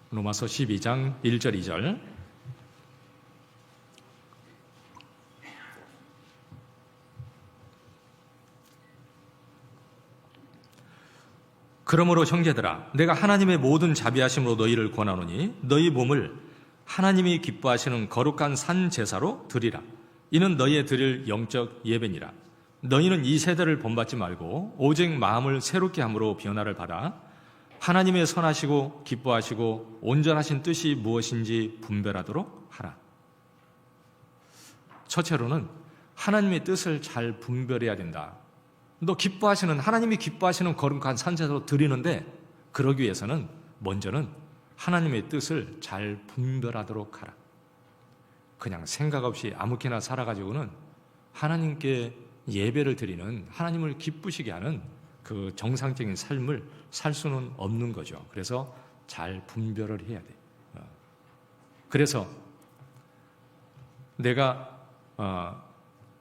로마서 12장 1절 2절 그러므로 형제들아 내가 하나님의 모든 자비하심으로 너희를 권하노니 너희 몸을 하나님이 기뻐하시는 거룩한 산 제사로 드리라. 이는 너희의 드릴 영적 예배니라. 너희는 이 세대를 본받지 말고 오직 마음을 새롭게 함으로 변화를 받아 하나님의 선하시고 기뻐하시고 온전하신 뜻이 무엇인지 분별하도록 하라. 첫째로는 하나님의 뜻을 잘 분별해야 된다. 너 기뻐하시는 하나님이 기뻐하시는 거룩한 산제사로 드리는데 그러기 위해서는 먼저는 하나님의 뜻을 잘 분별하도록 하라. 그냥 생각 없이 아무렇게나 살아가지고는 하나님께 예배를 드리는 하나님을 기쁘시게 하는 그 정상적인 삶을 살 수는 없는 거죠. 그래서 잘 분별을 해야 돼요. 그래서 내가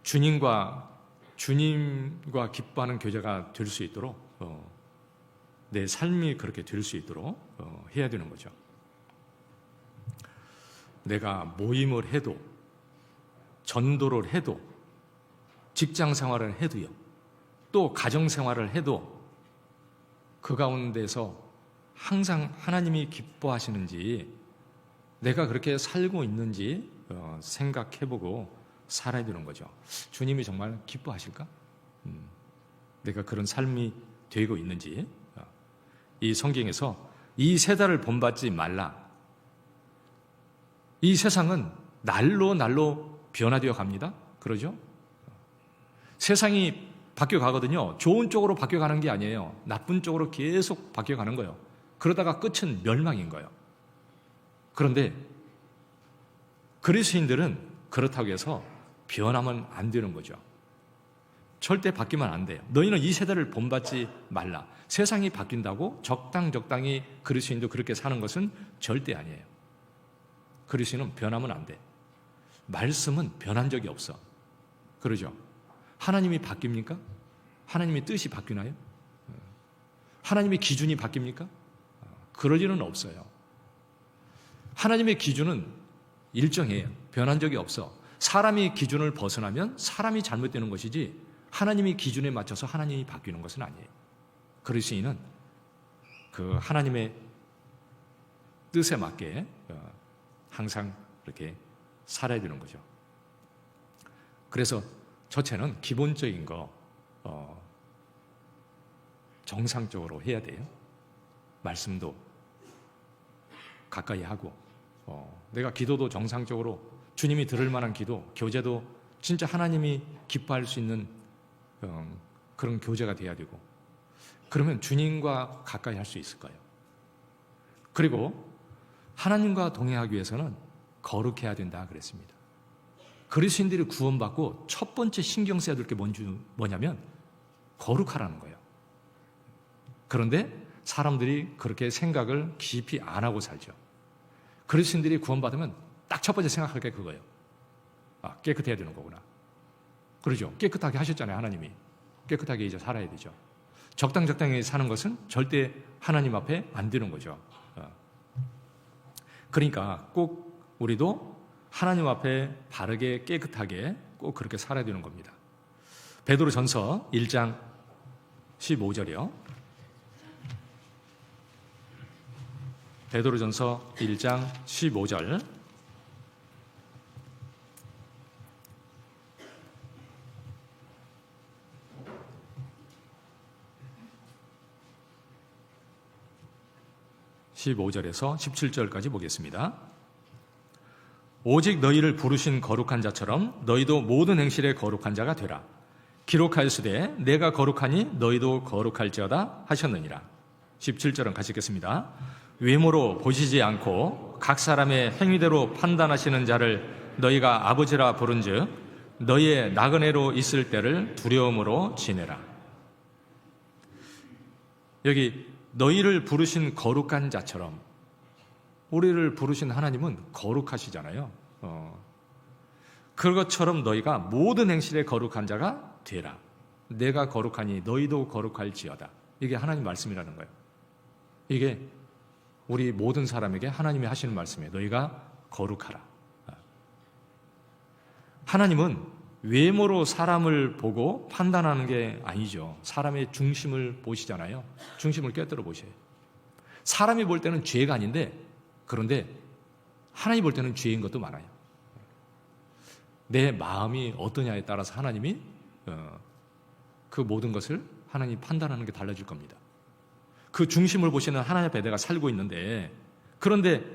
주님과 기뻐하는 교제가 될 수 있도록 내 삶이 그렇게 될 수 있도록 해야 되는 거죠. 내가 모임을 해도 전도를 해도 직장 생활을 해도요. 또 가정 생활을 해도 그 가운데서 항상 하나님이 기뻐하시는지 내가 그렇게 살고 있는지 생각해보고 살아야 되는 거죠. 주님이 정말 기뻐하실까? 내가 그런 삶이 되고 있는지. 이 성경에서 이 세대를 본받지 말라. 이 세상은 날로 변화되어 갑니다. 그러죠? 세상이 바뀌어가거든요. 좋은 쪽으로 바뀌어가는 게 아니에요. 나쁜 쪽으로 계속 바뀌어가는 거예요. 그러다가 끝은 멸망인 거예요. 그런데 그리스도인들은 그렇다고 해서 변하면 안 되는 거죠. 절대 바뀌면 안 돼요. 너희는 이 세대를 본받지 말라. 세상이 바뀐다고 적당히 그리스도인도 그렇게 사는 것은 절대 아니에요. 그리스도인은 변하면 안 돼. 말씀은 변한 적이 없어. 그러죠? 하나님이 바뀝니까? 하나님의 뜻이 바뀌나요? 하나님의 기준이 바뀝니까? 그럴 일은 없어요. 하나님의 기준은 일정해요. 변한 적이 없어. 사람이 기준을 벗어나면 사람이 잘못되는 것이지 하나님의 기준에 맞춰서 하나님이 바뀌는 것은 아니에요. 그리스도인은 그 하나님의 뜻에 맞게 항상 이렇게 살아야 되는 거죠. 그래서 첫째는 기본적인 거 정상적으로 해야 돼요. 말씀도 가까이 하고 내가 기도도 정상적으로 주님이 들을 만한 기도, 교제도 진짜 하나님이 기뻐할 수 있는 그런 교제가 돼야 되고 그러면 주님과 가까이 할 수 있을 거예요. 그리고 하나님과 동행하기 위해서는 거룩해야 된다 그랬습니다. 그리스도인들이 구원받고 첫 번째 신경 써야 될 게 뭐냐면 거룩하라는 거예요. 그런데 사람들이 그렇게 생각을 깊이 안 하고 살죠. 그리스도인들이 구원받으면 딱 첫 번째 생각할 게 그거예요. 깨끗해야 되는 거구나. 그러죠. 깨끗하게 하셨잖아요, 하나님이. 깨끗하게 이제 살아야 되죠. 적당히 사는 것은 절대 하나님 앞에 안 되는 거죠. 그러니까 꼭 우리도 하나님 앞에 바르게 깨끗하게 꼭 그렇게 살아야 되는 겁니다. 베드로전서 1장 15절이요. 베드로전서 1장 15절. (15절에서) (17절까지) 보겠습니다. 오직 너희를 부르신 거룩한 자처럼 너희도 모든 행실에 거룩한 자가 되라. 기록하였으되 내가 거룩하니 너희도 거룩할지어다 하셨느니라. 17절은 같이 읽겠습니다. 외모로 보시지 않고 각 사람의 행위대로 판단하시는 자를 너희가 아버지라 부른즉 너희의 나그네로 있을 때를 두려움으로 지내라. 여기 너희를 부르신 거룩한 자처럼, 우리를 부르신 하나님은 거룩하시잖아요. 그것처럼 너희가 모든 행실에 거룩한 자가 되라. 내가 거룩하니 너희도 거룩할지어다. 이게 하나님 말씀이라는 거예요. 이게 우리 모든 사람에게 하나님이 하시는 말씀이에요. 너희가 거룩하라. 하나님은 외모로 사람을 보고 판단하는 게 아니죠. 사람의 중심을 보시잖아요. 중심을 꿰뚫어 보셔요. 사람이 볼 때는 죄가 아닌데, 그런데 하나님이 볼 때는 죄인 것도 많아요. 내 마음이 어떠냐에 따라서 하나님이 그 모든 것을 하나님이 판단하는 게 달라질 겁니다. 그 중심을 보시는 하나님 앞에 내가 살고 있는데, 그런데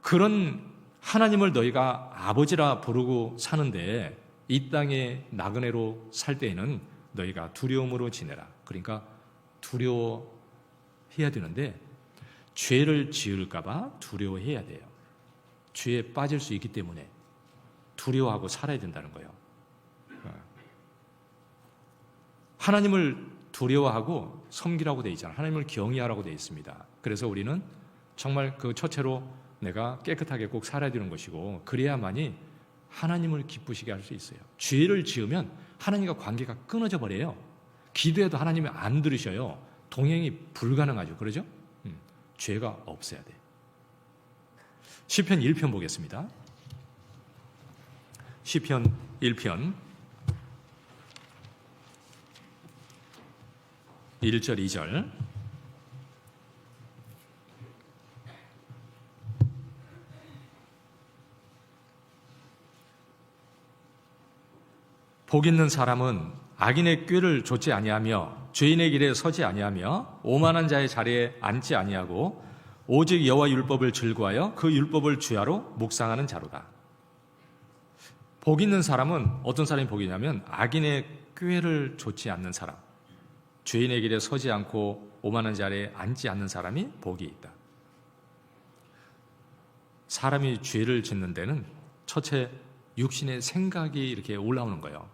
그런 하나님을 너희가 아버지라 부르고 사는데 이 땅에 나그네로 살 때에는 너희가 두려움으로 지내라. 그러니까 두려워해야 되는데 죄를 지을까 봐 두려워해야 돼요. 죄에 빠질 수 있기 때문에 두려워하고 살아야 된다는 거예요. 하나님을 두려워하고 섬기라고 되어 있잖아요. 하나님을 경외하라고 되어 있습니다. 그래서 우리는 정말 그 첫째로 내가 깨끗하게 꼭 살아야 되는 것이고, 그래야만이 하나님을 기쁘시게 할 수 있어요. 죄를 지으면 하나님과 관계가 끊어져 버려요. 기도해도 하나님이 안 들으셔요. 동행이 불가능하죠. 그러죠? 죄가 없어야 돼요. 시편 1편 보겠습니다. 시편 1편 1절 2절. 복 있는 사람은 악인의 꾀를 좇지 아니하며 죄인의 길에 서지 아니하며 오만한 자의 자리에 앉지 아니하고 오직 여호와 율법을 즐거하여 그 율법을 주야로 묵상하는 자로다. 복 있는 사람은 어떤 사람이 복이냐면 악인의 꾀를 좇지 않는 사람, 죄인의 길에 서지 않고 오만한 자리에 앉지 않는 사람이 복이 있다. 사람이 죄를 짓는 데는 첫째 육신의 생각이 이렇게 올라오는 거예요.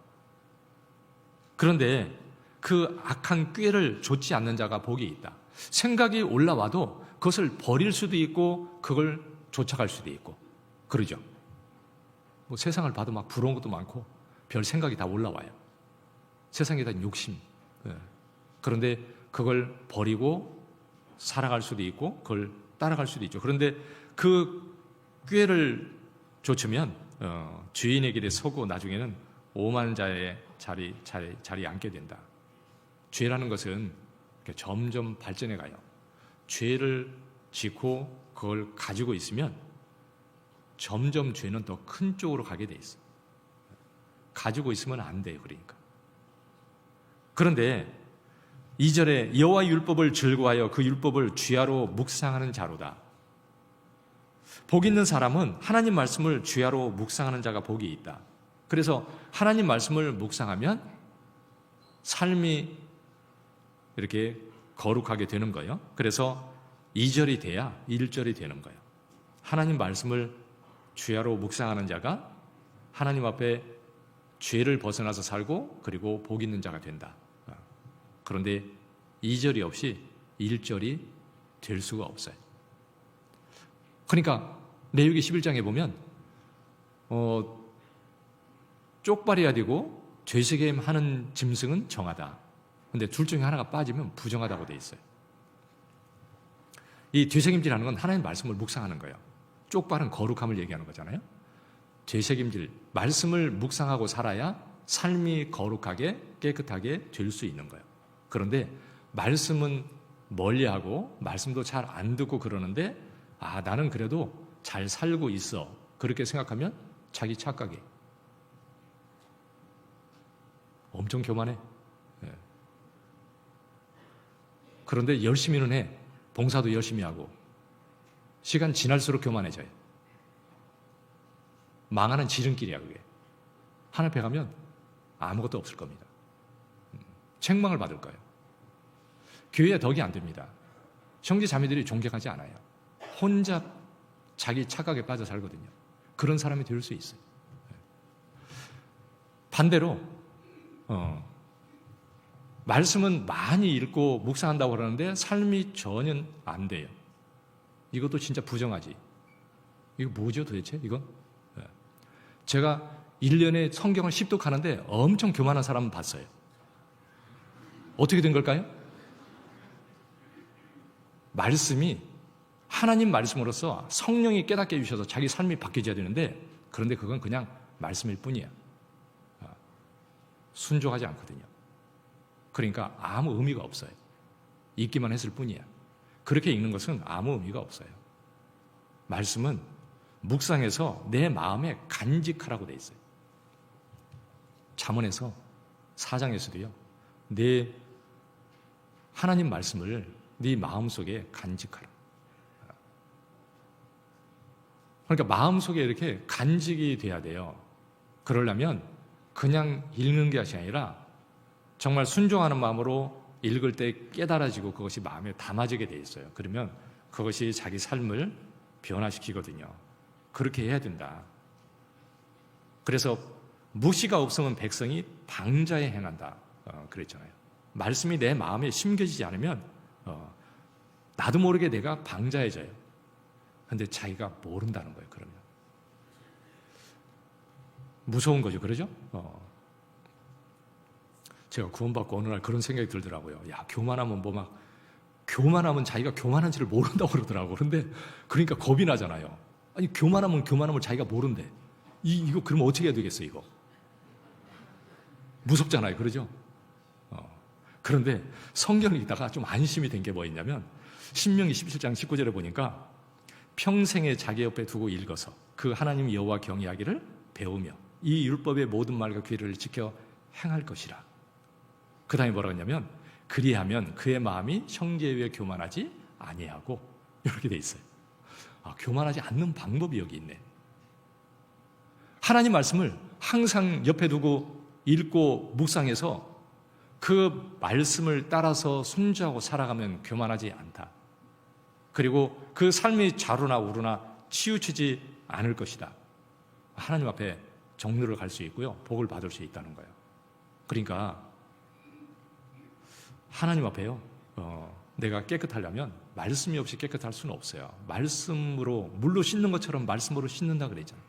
그런데 그 악한 꾀를 좇지 않는 자가 복이 있다. 생각이 올라와도 그것을 버릴 수도 있고 그걸 쫓아갈 수도 있고 그러죠. 뭐 세상을 봐도 막 부러운 것도 많고 별 생각이 다 올라와요. 세상에 다 욕심. 그런데 그걸 버리고 살아갈 수도 있고 그걸 따라갈 수도 있죠. 그런데 그 꾀를 좇으면 죄인의 길에 서고 나중에는 오만한 자의 자리에 앉게 된다. 죄라는 것은 점점 발전해 가요. 죄를 짓고 그걸 가지고 있으면 점점 죄는 더 큰 쪽으로 가게 돼 있어. 가지고 있으면 안 돼요. 그러니까. 그런데 2절에 여호와 율법을 즐거워하여 그 율법을 주야로 묵상하는 자로다. 복 있는 사람은 하나님 말씀을 주야로 묵상하는 자가 복이 있다. 그래서 하나님 말씀을 묵상하면 삶이 이렇게 거룩하게 되는 거예요. 그래서 2절이 돼야 1절이 되는 거예요. 하나님 말씀을 주야로 묵상하는 자가 하나님 앞에 죄를 벗어나서 살고 그리고 복 있는 자가 된다. 그런데 2절이 없이 1절이 될 수가 없어요. 그러니까 레위기 11장에 보면 쪽발해야 되고 죄책임하는 짐승은 정하다. 근데 둘 중에 하나가 빠지면 부정하다고 돼 있어요. 이 되새김질하는 건 하나님 말씀을 묵상하는 거예요. 쪽바른 거룩함을 얘기하는 거잖아요. 되새김질, 말씀을 묵상하고 살아야 삶이 거룩하게 깨끗하게 될 수 있는 거예요. 그런데 말씀은 멀리하고 말씀도 잘 안 듣고 그러는데 나는 그래도 잘 살고 있어. 그렇게 생각하면 자기 착각이 엄청 교만해. 그런데 열심히는 해. 봉사도 열심히 하고 시간 지날수록 교만해져요. 망하는 지름길이야 그게. 하늘 앞에 가면 아무것도 없을 겁니다. 책망을 받을 거예요. 교회에 덕이 안 됩니다. 형제 자매들이 존경하지 않아요. 혼자 자기 착각에 빠져 살거든요. 그런 사람이 될 수 있어요. 반대로 말씀은 많이 읽고 묵상한다고 그러는데 삶이 전혀 안 돼요. 이것도 진짜 부정하지. 이거 뭐죠 도대체 이건? 제가 1년에 성경을 10독 하는데 엄청 교만한 사람은 봤어요. 어떻게 된 걸까요? 말씀이 하나님 말씀으로서 성령이 깨닫게 해주셔서 자기 삶이 바뀌어져야 되는데 그런데 그건 그냥 말씀일 뿐이야. 순종하지 않거든요. 그러니까 아무 의미가 없어요. 읽기만 했을 뿐이야. 그렇게 읽는 것은 아무 의미가 없어요. 말씀은 묵상해서 내 마음에 간직하라고 돼 있어요. 잠언에서 4장에서도요. 내 하나님 말씀을 네 마음속에 간직하라. 그러니까 마음속에 이렇게 간직이 돼야 돼요. 그러려면 그냥 읽는 것이 아니라 정말 순종하는 마음으로 읽을 때 깨달아지고 그것이 마음에 담아지게 돼 있어요. 그러면 그것이 자기 삶을 변화시키거든요. 그렇게 해야 된다. 그래서 묵시가 없으면 백성이 방자에 행한다. 그랬잖아요. 말씀이 내 마음에 심겨지지 않으면 나도 모르게 내가 방자해져요. 근데 자기가 모른다는 거예요. 그러면 무서운 거죠. 그러죠? 제가 구원받고 어느 날 그런 생각이 들더라고요. 야, 교만하면 교만하면 자기가 교만한지를 모른다고 그러더라고요. 그러니까 겁이 나잖아요. 아니, 교만함을 자기가 모른대. 이거 그러면 어떻게 해야 되겠어, 이거? 무섭잖아요. 그러죠? 그런데 성경을 읽다가 좀 안심이 된 게 뭐였냐면, 신명기 17장 19절에 보니까 평생에 자기 옆에 두고 읽어서 그 하나님 여호와 경외하기를 배우며 이 율법의 모든 말과 규례를 지켜 행할 것이라. 그 다음에 뭐라고 했냐면 그리하면 그의 마음이 형제 위에 교만하지 아니하고 이렇게 돼 있어요. 교만하지 않는 방법이 여기 있네. 하나님 말씀을 항상 옆에 두고 읽고 묵상해서 그 말씀을 따라서 순종하고 살아가면 교만하지 않다. 그리고 그 삶이 좌로나 우로나 치우치지 않을 것이다. 하나님 앞에 정리를 갈 수 있고요. 복을 받을 수 있다는 거예요. 그러니까 하나님 앞에요. 내가 깨끗하려면 말씀이 없이 깨끗할 수는 없어요. 말씀으로 물로 씻는 것처럼 말씀으로 씻는다 그랬잖아요.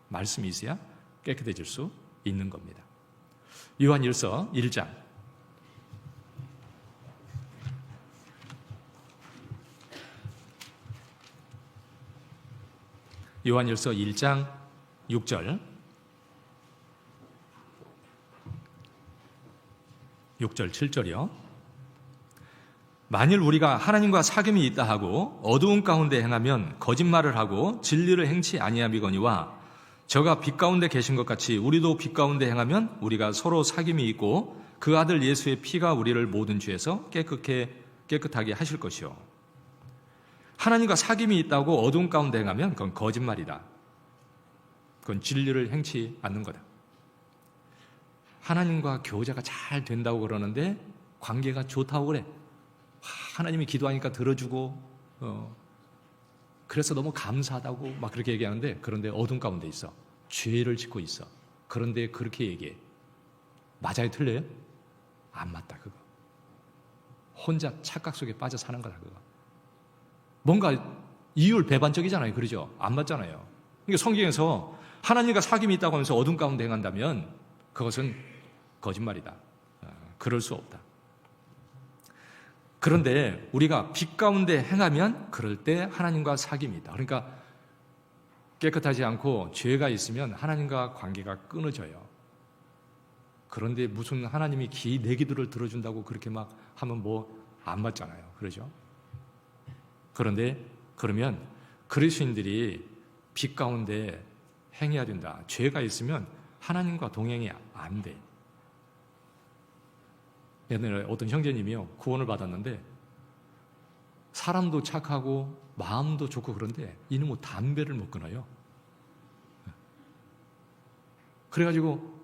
말씀이 있어야 깨끗해질 수 있는 겁니다. 요한일서 1장 요한일서 1장 6절 7절이요. 만일 우리가 하나님과 사귐이 있다 하고 어두운 가운데 행하면 거짓말을 하고 진리를 행치 아니함이거니와 저가 빛 가운데 계신 것 같이 우리도 빛 가운데 행하면 우리가 서로 사귐이 있고 그 아들 예수의 피가 우리를 모든 죄에서 깨끗하게 하실 것이요. 하나님과 사귐이 있다고 어두운 가운데 행하면 그건 거짓말이다. 그건 진리를 행치 않는 거다. 하나님과 교제가 잘 된다고 그러는데 관계가 좋다고 그래. 하나님이 기도하니까 들어주고 그래서 너무 감사하다고 막 그렇게 얘기하는데 그런데 어둠 가운데 있어. 죄를 짓고 있어. 그런데 그렇게 얘기해. 맞아요? 틀려요? 안 맞다 그거. 혼자 착각 속에 빠져 사는 거다 그거. 뭔가 이율배반적이잖아요. 그러죠? 안 맞잖아요. 그러니까 성경에서 하나님과 사귐이 있다고 하면서 어둠 가운데 행한다면 그것은 거짓말이다. 그럴 수 없다. 그런데 우리가 빛 가운데 행하면 그럴 때 하나님과 사귐이 있다. 그러니까 깨끗하지 않고 죄가 있으면 하나님과 관계가 끊어져요. 그런데 무슨 하나님이 내 기도를 들어준다고 그렇게 막 하면 뭐 안 맞잖아요. 그러죠? 그런데 그러면 그리스도인들이 빛 가운데 행해야 된다. 죄가 있으면 하나님과 동행이 안 돼. 옛날에 어떤 형제님이요, 구원을 받았는데 사람도 착하고 마음도 좋고 그런데 이놈은 담배를 못 끊어요. 그래가지고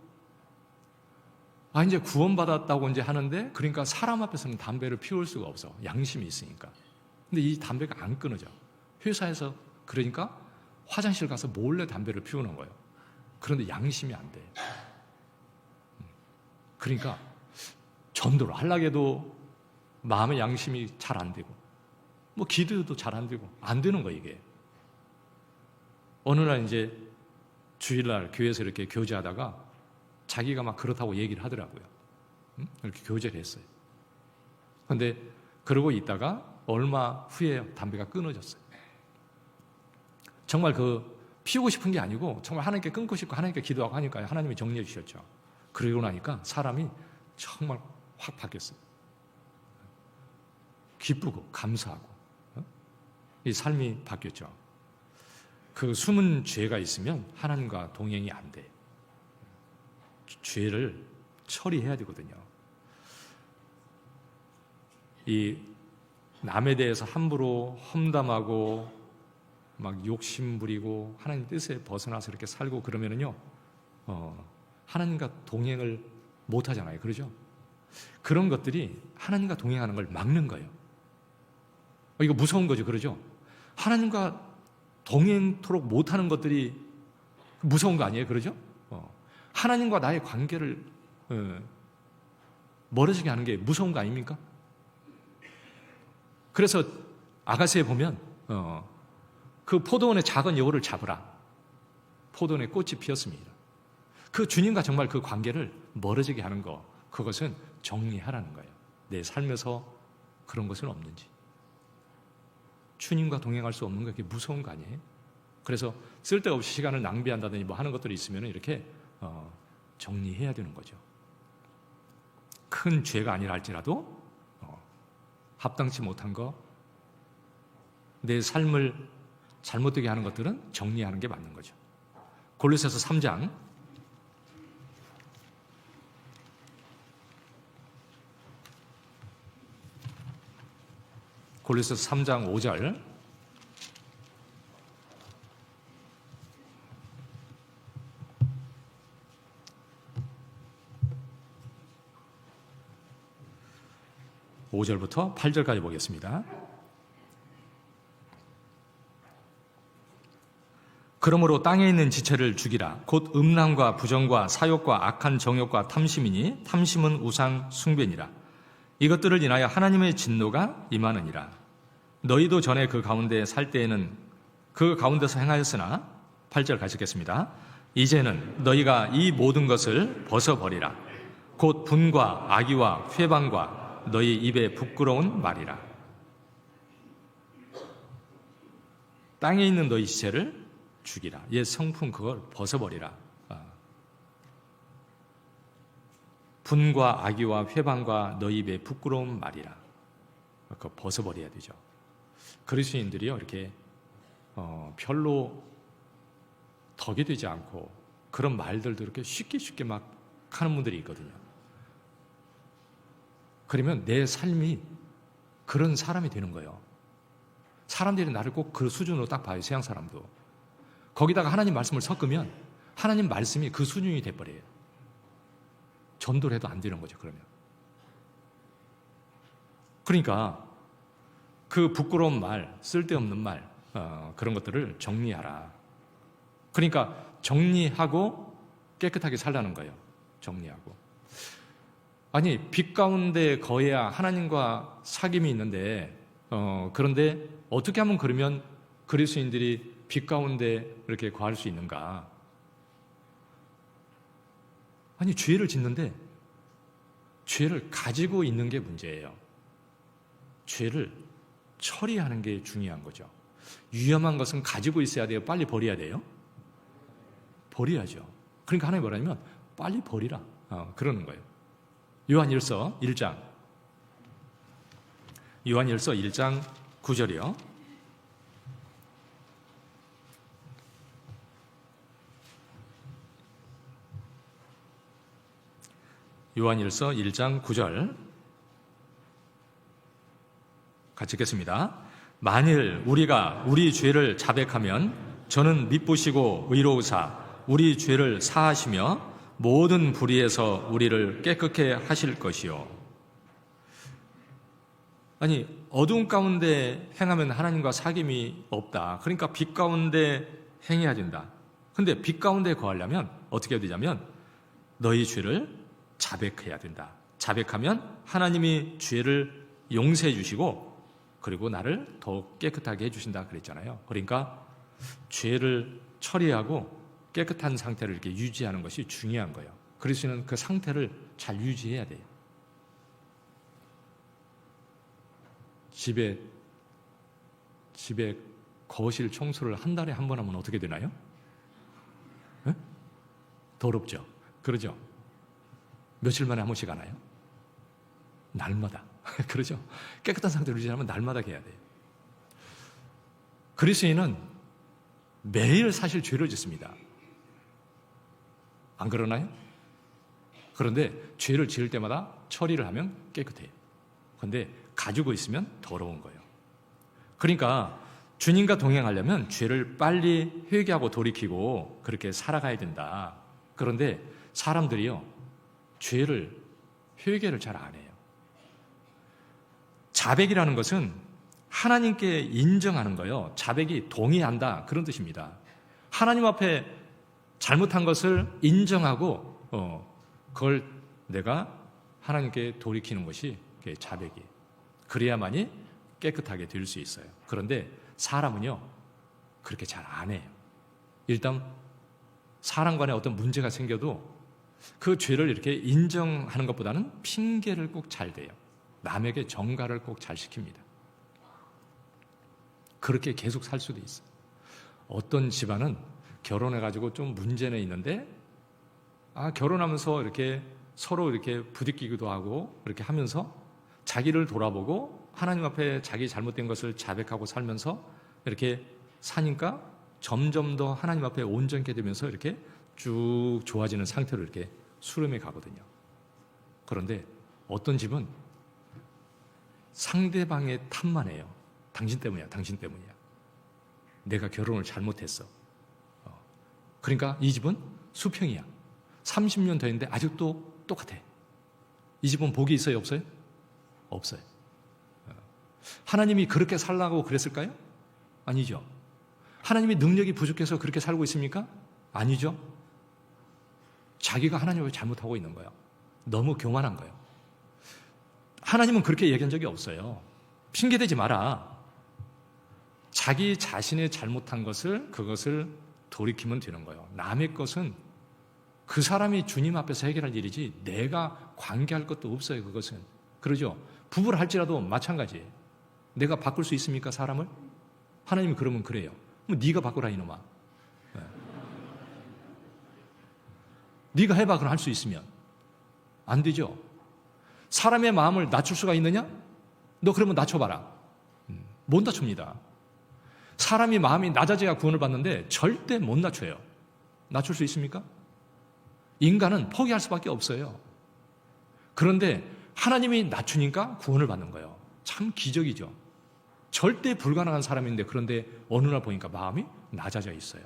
이제 구원받았다고 이제 하는데, 그러니까 사람 앞에서는 담배를 피울 수가 없어. 양심이 있으니까. 근데 이 담배가 안 끊어져. 회사에서 그러니까 화장실 가서 몰래 담배를 피우는 거예요. 그런데 양심이 안 돼. 그러니까 전도를 하려고 해도 마음의 양심이 잘 안 되고, 뭐 기도도 잘 안 되고, 안 되는 거예요, 이게. 어느 날 이제 주일날 교회에서 이렇게 교제하다가 자기가 막 그렇다고 얘기를 하더라고요. 이렇게 교제를 했어요. 그런데 그러고 있다가 얼마 후에 담배가 끊어졌어요. 정말 피우고 싶은 게 아니고 정말 하나님께 끊고 싶고 하나님께 기도하고 하니까 하나님이 정리해 주셨죠. 그러고 나니까 사람이 정말 확 바뀌었어요. 기쁘고 감사하고 이 삶이 바뀌었죠. 그 숨은 죄가 있으면 하나님과 동행이 안 돼. 죄를 처리해야 되거든요. 이 남에 대해서 함부로 험담하고 막 욕심 부리고 하나님 뜻에 벗어나서 이렇게 살고 그러면은요, 하나님과 동행을 못 하잖아요. 그러죠? 그런 것들이 하나님과 동행하는 걸 막는 거예요. 이거 무서운 거죠. 그러죠? 하나님과 동행토록 못 하는 것들이 무서운 거 아니에요? 그러죠? 하나님과 나의 관계를 멀어지게 하는 게 무서운 거 아닙니까? 그래서 아가스에 보면 그 포도원의 작은 여우를 잡으라. 포도원에 꽃이 피었습니다. 그 주님과 정말 그 관계를 멀어지게 하는 거, 그것은 정리하라는 거예요. 내 삶에서 그런 것은 없는지. 주님과 동행할 수 없는 거, 그게 무서운 거 아니에요? 그래서 쓸데없이 시간을 낭비한다든지 뭐 하는 것들이 있으면 이렇게 정리해야 되는 거죠. 큰 죄가 아니라 할지라도 합당치 못한 거, 내 삶을 잘못되게 하는 것들은 정리하는 게 맞는 거죠. 골로새서 3장 5절, (5절부터) (8절까지) 보겠습니다. 그러므로 땅에 있는 지체를 죽이라. 곧 음란과 부정과 사욕과 악한 정욕과 탐심이니 탐심은 우상 숭배니라. 이것들을 인하여 하나님의 진노가 임하느니라. 너희도 전에 그 가운데 살 때에는 그 가운데서 행하였으나, 8절 가시겠습니다. 이제는 너희가 이 모든 것을 벗어버리라. 곧 분과 악의와 회방과 너희 입에 부끄러운 말이라. 땅에 있는 너희 지체를 죽이라. 옛 성품 그걸 벗어버리라. 분과 악의와 회방과 너희 입에 부끄러운 말이라. 그거 벗어버려야 되죠. 그리스도인들이요, 이렇게 별로 덕이 되지 않고 그런 말들도 이렇게 쉽게 막 하는 분들이 있거든요. 그러면 내 삶이 그런 사람이 되는 거예요. 사람들이 나를 꼭 그 수준으로 딱 봐요. 세상 사람도. 거기다가 하나님 말씀을 섞으면 하나님 말씀이 그 수준이 돼버려요. 전도를 해도 안 되는 거죠. 그러면. 그러니까 그 부끄러운 말, 쓸데없는 말, 그런 것들을 정리하라. 그러니까 정리하고 깨끗하게 살라는 거예요. 정리하고. 아니, 빛 가운데 거해야 하나님과 사귐이 있는데, 그런데 어떻게 하면 그러면 그리스도인들이 빛 가운데 이렇게 거할 수 있는가? 아니, 죄를 짓는데 죄를 가지고 있는 게 문제예요. 죄를 처리하는 게 중요한 거죠. 위험한 것은 가지고 있어야 돼요? 빨리 버려야 돼요? 버려야죠. 그러니까 하나님 뭐라냐면 빨리 버리라. 그러는 거예요. 요한일서 1장 9절이요. 요한일서 1장 9절 같이 읽겠습니다. 만일 우리가 우리 죄를 자백하면 저는 미쁘시고 의로우사 우리 죄를 사하시며 모든 불의에서 우리를 깨끗게 하실 것이요. 아니, 어두운 가운데 행하면 하나님과 사귐이 없다. 그러니까 빛 가운데 행해야 된다. 근데 빛 가운데 거하려면 어떻게 해야 되냐면 너희 죄를 자백해야 된다. 자백하면 하나님이 죄를 용서해 주시고 그리고 나를 더욱 깨끗하게 해주신다 그랬잖아요. 그러니까 죄를 처리하고 깨끗한 상태를 이렇게 유지하는 것이 중요한 거예요. 그리스도는 그 상태를 잘 유지해야 돼요. 집에 거실 청소를 한 달에 한 번 하면 어떻게 되나요? 네? 더럽죠. 그러죠. 며칠 만에 한 번씩 하나요? 날마다. 그러죠. 깨끗한 상태로 유지하면 날마다 해야 돼요. 그리스도인은 매일 사실 죄를 짓습니다. 안 그러나요? 그런데 죄를 지을 때마다 처리를 하면 깨끗해요. 그런데 가지고 있으면 더러운 거예요. 그러니까 주님과 동행하려면 죄를 빨리 회개하고 돌이키고 그렇게 살아가야 된다. 그런데 사람들이요, 죄를 회개를 잘 안 해요. 자백이라는 것은 하나님께 인정하는 거예요. 자백이 동의한다 그런 뜻입니다. 하나님 앞에 잘못한 것을 인정하고 그걸 내가 하나님께 돌이키는 것이 자백이에요. 그래야만이 깨끗하게 될 수 있어요. 그런데 사람은요 그렇게 잘 안 해요. 일단 사람 간에 어떤 문제가 생겨도 그 죄를 이렇게 인정하는 것보다는 핑계를 꼭 잘 대요. 남에게 전가를 꼭 잘 시킵니다. 그렇게 계속 살 수도 있어요. 어떤 집안은 결혼해가지고 좀 문제는 있는데 결혼하면서 이렇게 서로 이렇게 부딪히기도 하고 이렇게 하면서 자기를 돌아보고 하나님 앞에 자기 잘못된 것을 자백하고 살면서 이렇게 사니까 점점 더 하나님 앞에 온전케 되면서 이렇게 쭉 좋아지는 상태로 이렇게 수렴해 가거든요. 그런데 어떤 집은 상대방의 탓만 해요. 당신 때문이야, 당신 때문이야. 내가 결혼을 잘못했어. 그러니까 이 집은 수평이야. 30년 됐는데 아직도 똑같아. 이 집은 복이 있어요, 없어요? 없어요. 하나님이 그렇게 살라고 그랬을까요? 아니죠. 하나님이 능력이 부족해서 그렇게 살고 있습니까? 아니죠. 자기가 하나님을 잘못하고 있는 거예요. 너무 교만한 거예요. 하나님은 그렇게 얘기한 적이 없어요. 핑계대지 마라. 자기 자신의 잘못한 그것을 돌이키면 되는 거예요. 남의 것은 그 사람이 주님 앞에서 해결할 일이지 내가 관계할 것도 없어요. 그것은. 그러죠. 부부를 할지라도 마찬가지예요. 내가 바꿀 수 있습니까, 사람을? 하나님이 그러면 그래요. 그럼 네가 바꾸라 이놈아. 네가 해봐. 그럼 할 수 있으면. 안 되죠. 사람의 마음을 낮출 수가 있느냐? 너 그러면 낮춰봐라. 못 낮춥니다. 사람이 마음이 낮아져야 구원을 받는데 절대 못 낮춰요. 낮출 수 있습니까? 인간은 포기할 수밖에 없어요. 그런데 하나님이 낮추니까 구원을 받는 거예요. 참 기적이죠. 절대 불가능한 사람인데 그런데 어느 날 보니까 마음이 낮아져 있어요.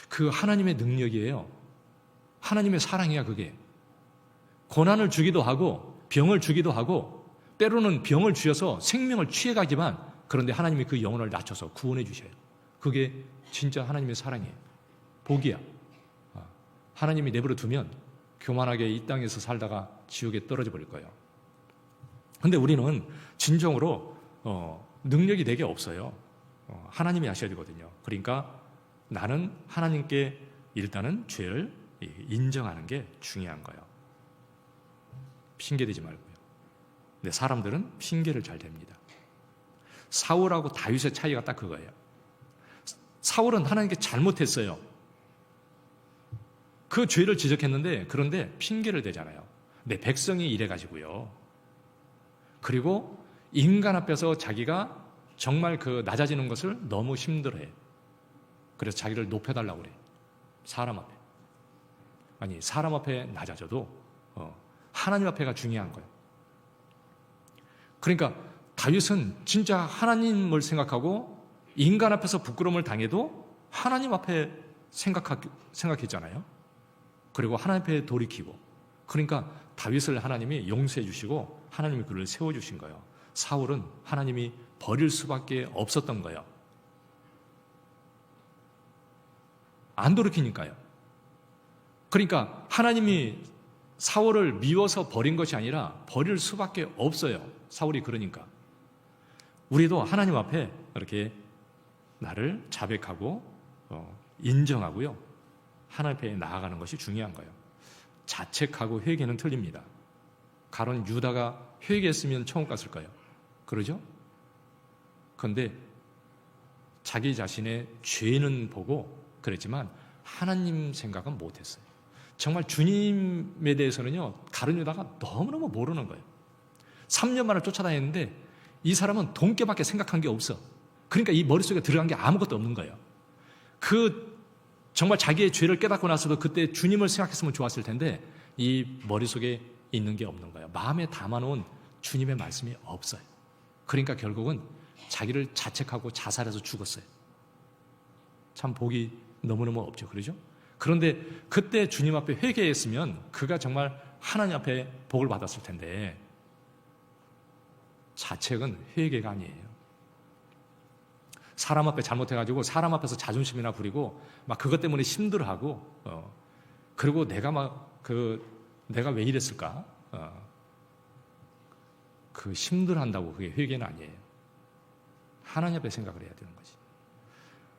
그 하나님의 능력이에요. 하나님의 사랑이야 그게. 고난을 주기도 하고 병을 주기도 하고 때로는 병을 주셔서 생명을 취해가지만 그런데 하나님이 그 영혼을 낮춰서 구원해 주셔요. 그게 진짜 하나님의 사랑이에요. 복이야. 하나님이 내버려 두면 교만하게 이 땅에서 살다가 지옥에 떨어져 버릴 거예요. 그런데 우리는 진정으로 능력이 내게 없어요. 하나님이 하셔야 되거든요. 그러니까 나는 하나님께 일단은 죄를 인정하는 게 중요한 거예요. 핑계대지 말고요. 근데 사람들은 핑계를 잘 댑니다. 사울하고 다윗의 차이가 딱 그거예요. 사울은 하나님께 잘못했어요. 그 죄를 지적했는데 그런데 핑계를 대잖아요. 내 백성이 이래가지고요. 그리고 인간 앞에서 자기가 정말 그 낮아지는 것을 너무 힘들어해. 그래서 자기를 높여달라고 그래. 사람 앞에. 아니, 사람 앞에 낮아져도 하나님 앞에가 중요한 거예요. 그러니까 다윗은 진짜 하나님을 생각하고 인간 앞에서 부끄러움을 당해도 하나님 앞에 생각했잖아요. 그리고 하나님 앞에 돌이키고. 그러니까 다윗을 하나님이 용서해 주시고 하나님이 그를 세워주신 거예요. 사울은 하나님이 버릴 수밖에 없었던 거예요. 안 돌이키니까요. 그러니까 하나님이 사울을 미워서 버린 것이 아니라 버릴 수밖에 없어요. 사울이 그러니까. 우리도 하나님 앞에 이렇게 나를 자백하고 인정하고요. 하나님 앞에 나아가는 것이 중요한 거예요. 자책하고 회개는 틀립니다. 가론 유다가 회개했으면 천국 갔을 거예요. 그러죠? 그런데 자기 자신의 죄는 보고 그랬지만 하나님 생각은 못했어요. 정말 주님에 대해서는요, 가룟 유다가 너무너무 모르는 거예요. 3년 만을 쫓아다녔는데 이 사람은 돈깨밖에 생각한 게 없어. 그러니까 이 머릿속에 들어간 게 아무것도 없는 거예요. 정말 자기의 죄를 깨닫고 나서도 그때 주님을 생각했으면 좋았을 텐데 이 머릿속에 있는 게 없는 거예요. 마음에 담아놓은 주님의 말씀이 없어요. 그러니까 결국은 자기를 자책하고 자살해서 죽었어요. 참 복이 너무너무 없죠. 그러죠? 그런데 그때 주님 앞에 회개했으면 그가 정말 하나님 앞에 복을 받았을 텐데 자책은 회개가 아니에요. 사람 앞에 잘못해가지고 사람 앞에서 자존심이나 부리고 막 그것 때문에 힘들어하고 그리고 내가 왜 이랬을까? 그 힘들어한다고 그게 회개는 아니에요. 하나님 앞에 생각을 해야 되는 거지.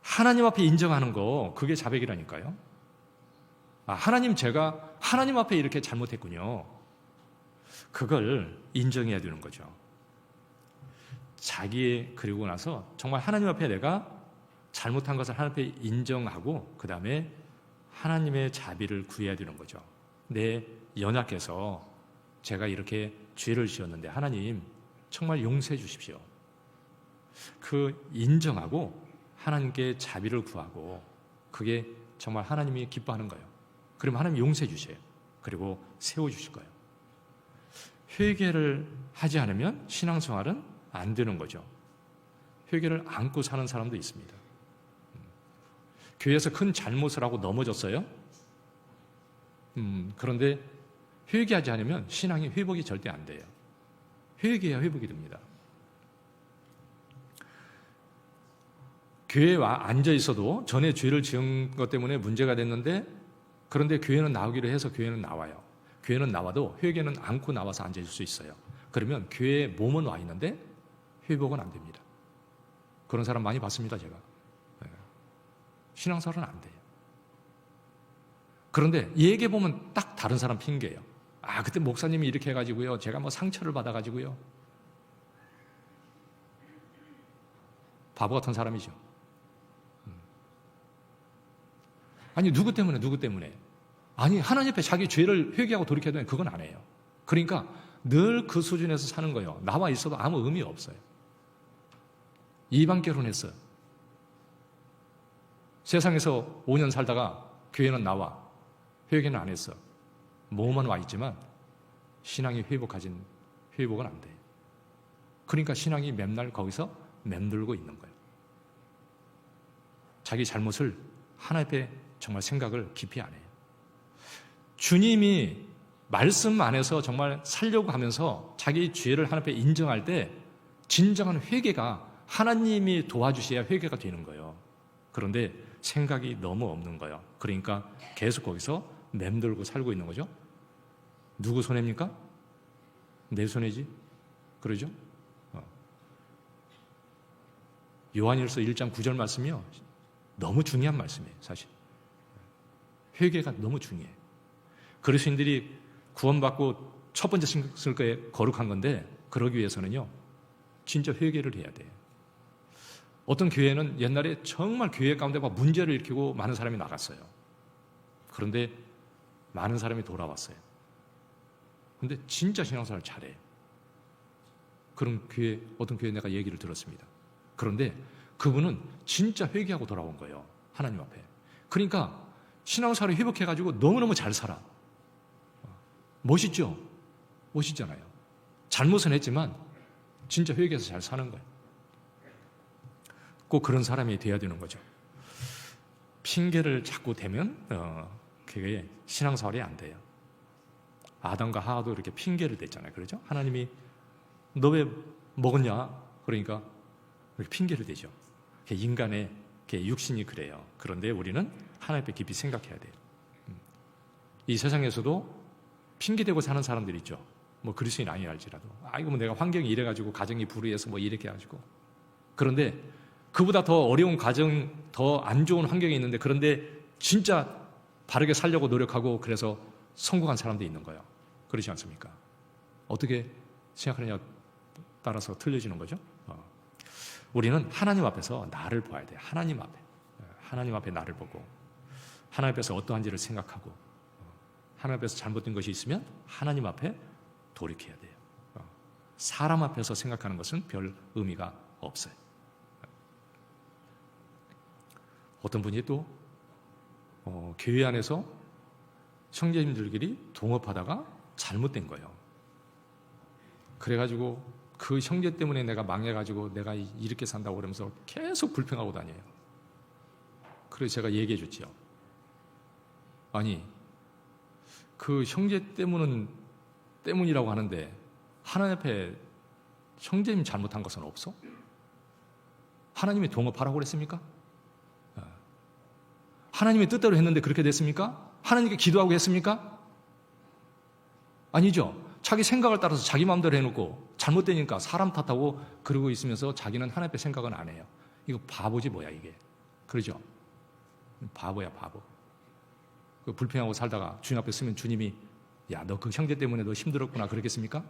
하나님 앞에 인정하는 거 그게 자백이라니까요. 하나님 제가 하나님 앞에 이렇게 잘못했군요. 그걸 인정해야 되는 거죠. 그리고 나서 정말 하나님 앞에 내가 잘못한 것을 하나님 앞에 인정하고 그 다음에 하나님의 자비를 구해야 되는 거죠. 내 연약해서 제가 이렇게 죄를 지었는데 하나님 정말 용서해 주십시오. 그 인정하고 하나님께 자비를 구하고 그게 정말 하나님이 기뻐하는 거예요. 그러면 하나님 용서해 주세요. 그리고 세워주실 거예요. 회개를 하지 않으면 신앙생활은 안 되는 거죠. 회개를 안고 사는 사람도 있습니다. 교회에서 큰 잘못을 하고 넘어졌어요. 그런데 회개하지 않으면 신앙이 회복이 절대 안 돼요. 회개해야 회복이 됩니다. 교회에 앉아 있어도 전에 죄를 지은 것 때문에 문제가 됐는데 그런데 교회는 나오기로 해서 교회는 나와요. 교회는 나와도 회개는 않고 나와서 앉아 있을 수 있어요. 그러면 교회에 몸은 와 있는데 회복은 안 됩니다. 그런 사람 많이 봤습니다, 제가. 신앙생활은 안 돼요. 그런데 얘기해 보면 딱 다른 사람 핑계예요. 그때 목사님이 이렇게 해가지고요, 제가 뭐 상처를 받아가지고요. 바보 같은 사람이죠. 아니 누구 때문에? 아니 하나님 앞에 자기 죄를 회개하고 돌이켜야 되면 그건 안 해요. 그러니까 늘 그 수준에서 사는 거예요. 나와 있어도 아무 의미 없어요. 이방 결혼했어요. 세상에서 5년 살다가 교회는 나와. 회개는 안 했어. 몸만 와 있지만 신앙이 회복은 안 돼요. 그러니까 신앙이 맨날 거기서 맴돌고 있는 거예요. 자기 잘못을 하나님 앞에 정말 생각을 깊이 안 해요. 주님이 말씀 안에서 정말 살려고 하면서 자기 죄를 하나님 앞에 인정할 때 진정한 회개가 하나님이 도와주셔야 회개가 되는 거예요. 그런데 생각이 너무 없는 거예요. 그러니까 계속 거기서 맴돌고 살고 있는 거죠. 누구 손해입니까? 내 손해지. 그러죠? 요한일서 1장 9절 말씀이요. 너무 중요한 말씀이에요, 사실. 회개가 너무 중요해요. 그리스도인들이 구원받고 첫 번째 신경 쓸 거에 거룩한 건데, 그러기 위해서는요, 진짜 회개를 해야 돼요. 어떤 교회는 옛날에 정말 교회 가운데 막 문제를 일으키고 많은 사람이 나갔어요. 그런데 많은 사람이 돌아왔어요. 근데 진짜 신앙생활을 잘해요. 그런 교회, 어떤 교회 내가 얘기를 들었습니다. 그런데 그분은 진짜 회개하고 돌아온 거예요. 하나님 앞에. 그러니까 신앙생활을 회복해가지고 너무너무 잘 살아. 멋있죠? 멋있잖아요. 잘못은 했지만 진짜 회개해서 잘 사는 거예요. 꼭 그런 사람이 돼야 되는 거죠. 핑계를 자꾸 대면 그게 신앙생활이 안 돼요. 아담과 하와도 이렇게 핑계를 댔잖아요. 그렇죠? 하나님이 너 왜 먹었냐? 그러니까 이렇게 핑계를 대죠. 인간의 육신이 그래요. 그런데 우리는 하나님 앞에 깊이 생각해야 돼요. 이 세상에서도 핑계대고 사는 사람들 있죠. 뭐 그리스도인 아니랄지라도, 이거 뭐 내가 환경이 이래가지고 가정이 불의해서 뭐 이렇게 해가지고. 그런데 그보다 더 어려운 가정, 더 안 좋은 환경이 있는데, 그런데 진짜 바르게 살려고 노력하고 그래서 성공한 사람도 있는 거예요. 그렇지 않습니까? 어떻게 생각하느냐 따라서 틀려지는 거죠. 우리는 하나님 앞에서 나를 봐야 돼요. 하나님 앞에 나를 보고, 하나님 앞에서 어떠한지를 생각하고, 하나님 앞에서 잘못된 것이 있으면 하나님 앞에 돌이켜야 돼요. 사람 앞에서 생각하는 것은 별 의미가 없어요. 어떤 분이 또 교회 안에서 형제님들끼리 동업하다가 잘못된 거예요. 그래가지고 그 형제 때문에 내가 망해가지고 내가 이렇게 산다고 그러면서 계속 불평하고 다녀요. 그래서 제가 얘기해 줬지요. 아니, 그 형제 때문이라고 하는데 하나님 앞에 형제님 잘못한 것은 없어? 하나님이 동업하라고 그랬습니까? 하나님의 뜻대로 했는데 그렇게 됐습니까? 하나님께 기도하고 했습니까? 아니죠. 자기 생각을 따라서 자기 마음대로 해놓고 잘못되니까 사람 탓하고 그러고 있으면서 자기는 하나님 앞에 생각은 안 해요. 이거 바보지 뭐야 이게. 그러죠? 바보야 바보. 그 불평하고 살다가 주님 앞에 서면 주님이 야, 너 그 형제 때문에 너 힘들었구나 그러겠습니까?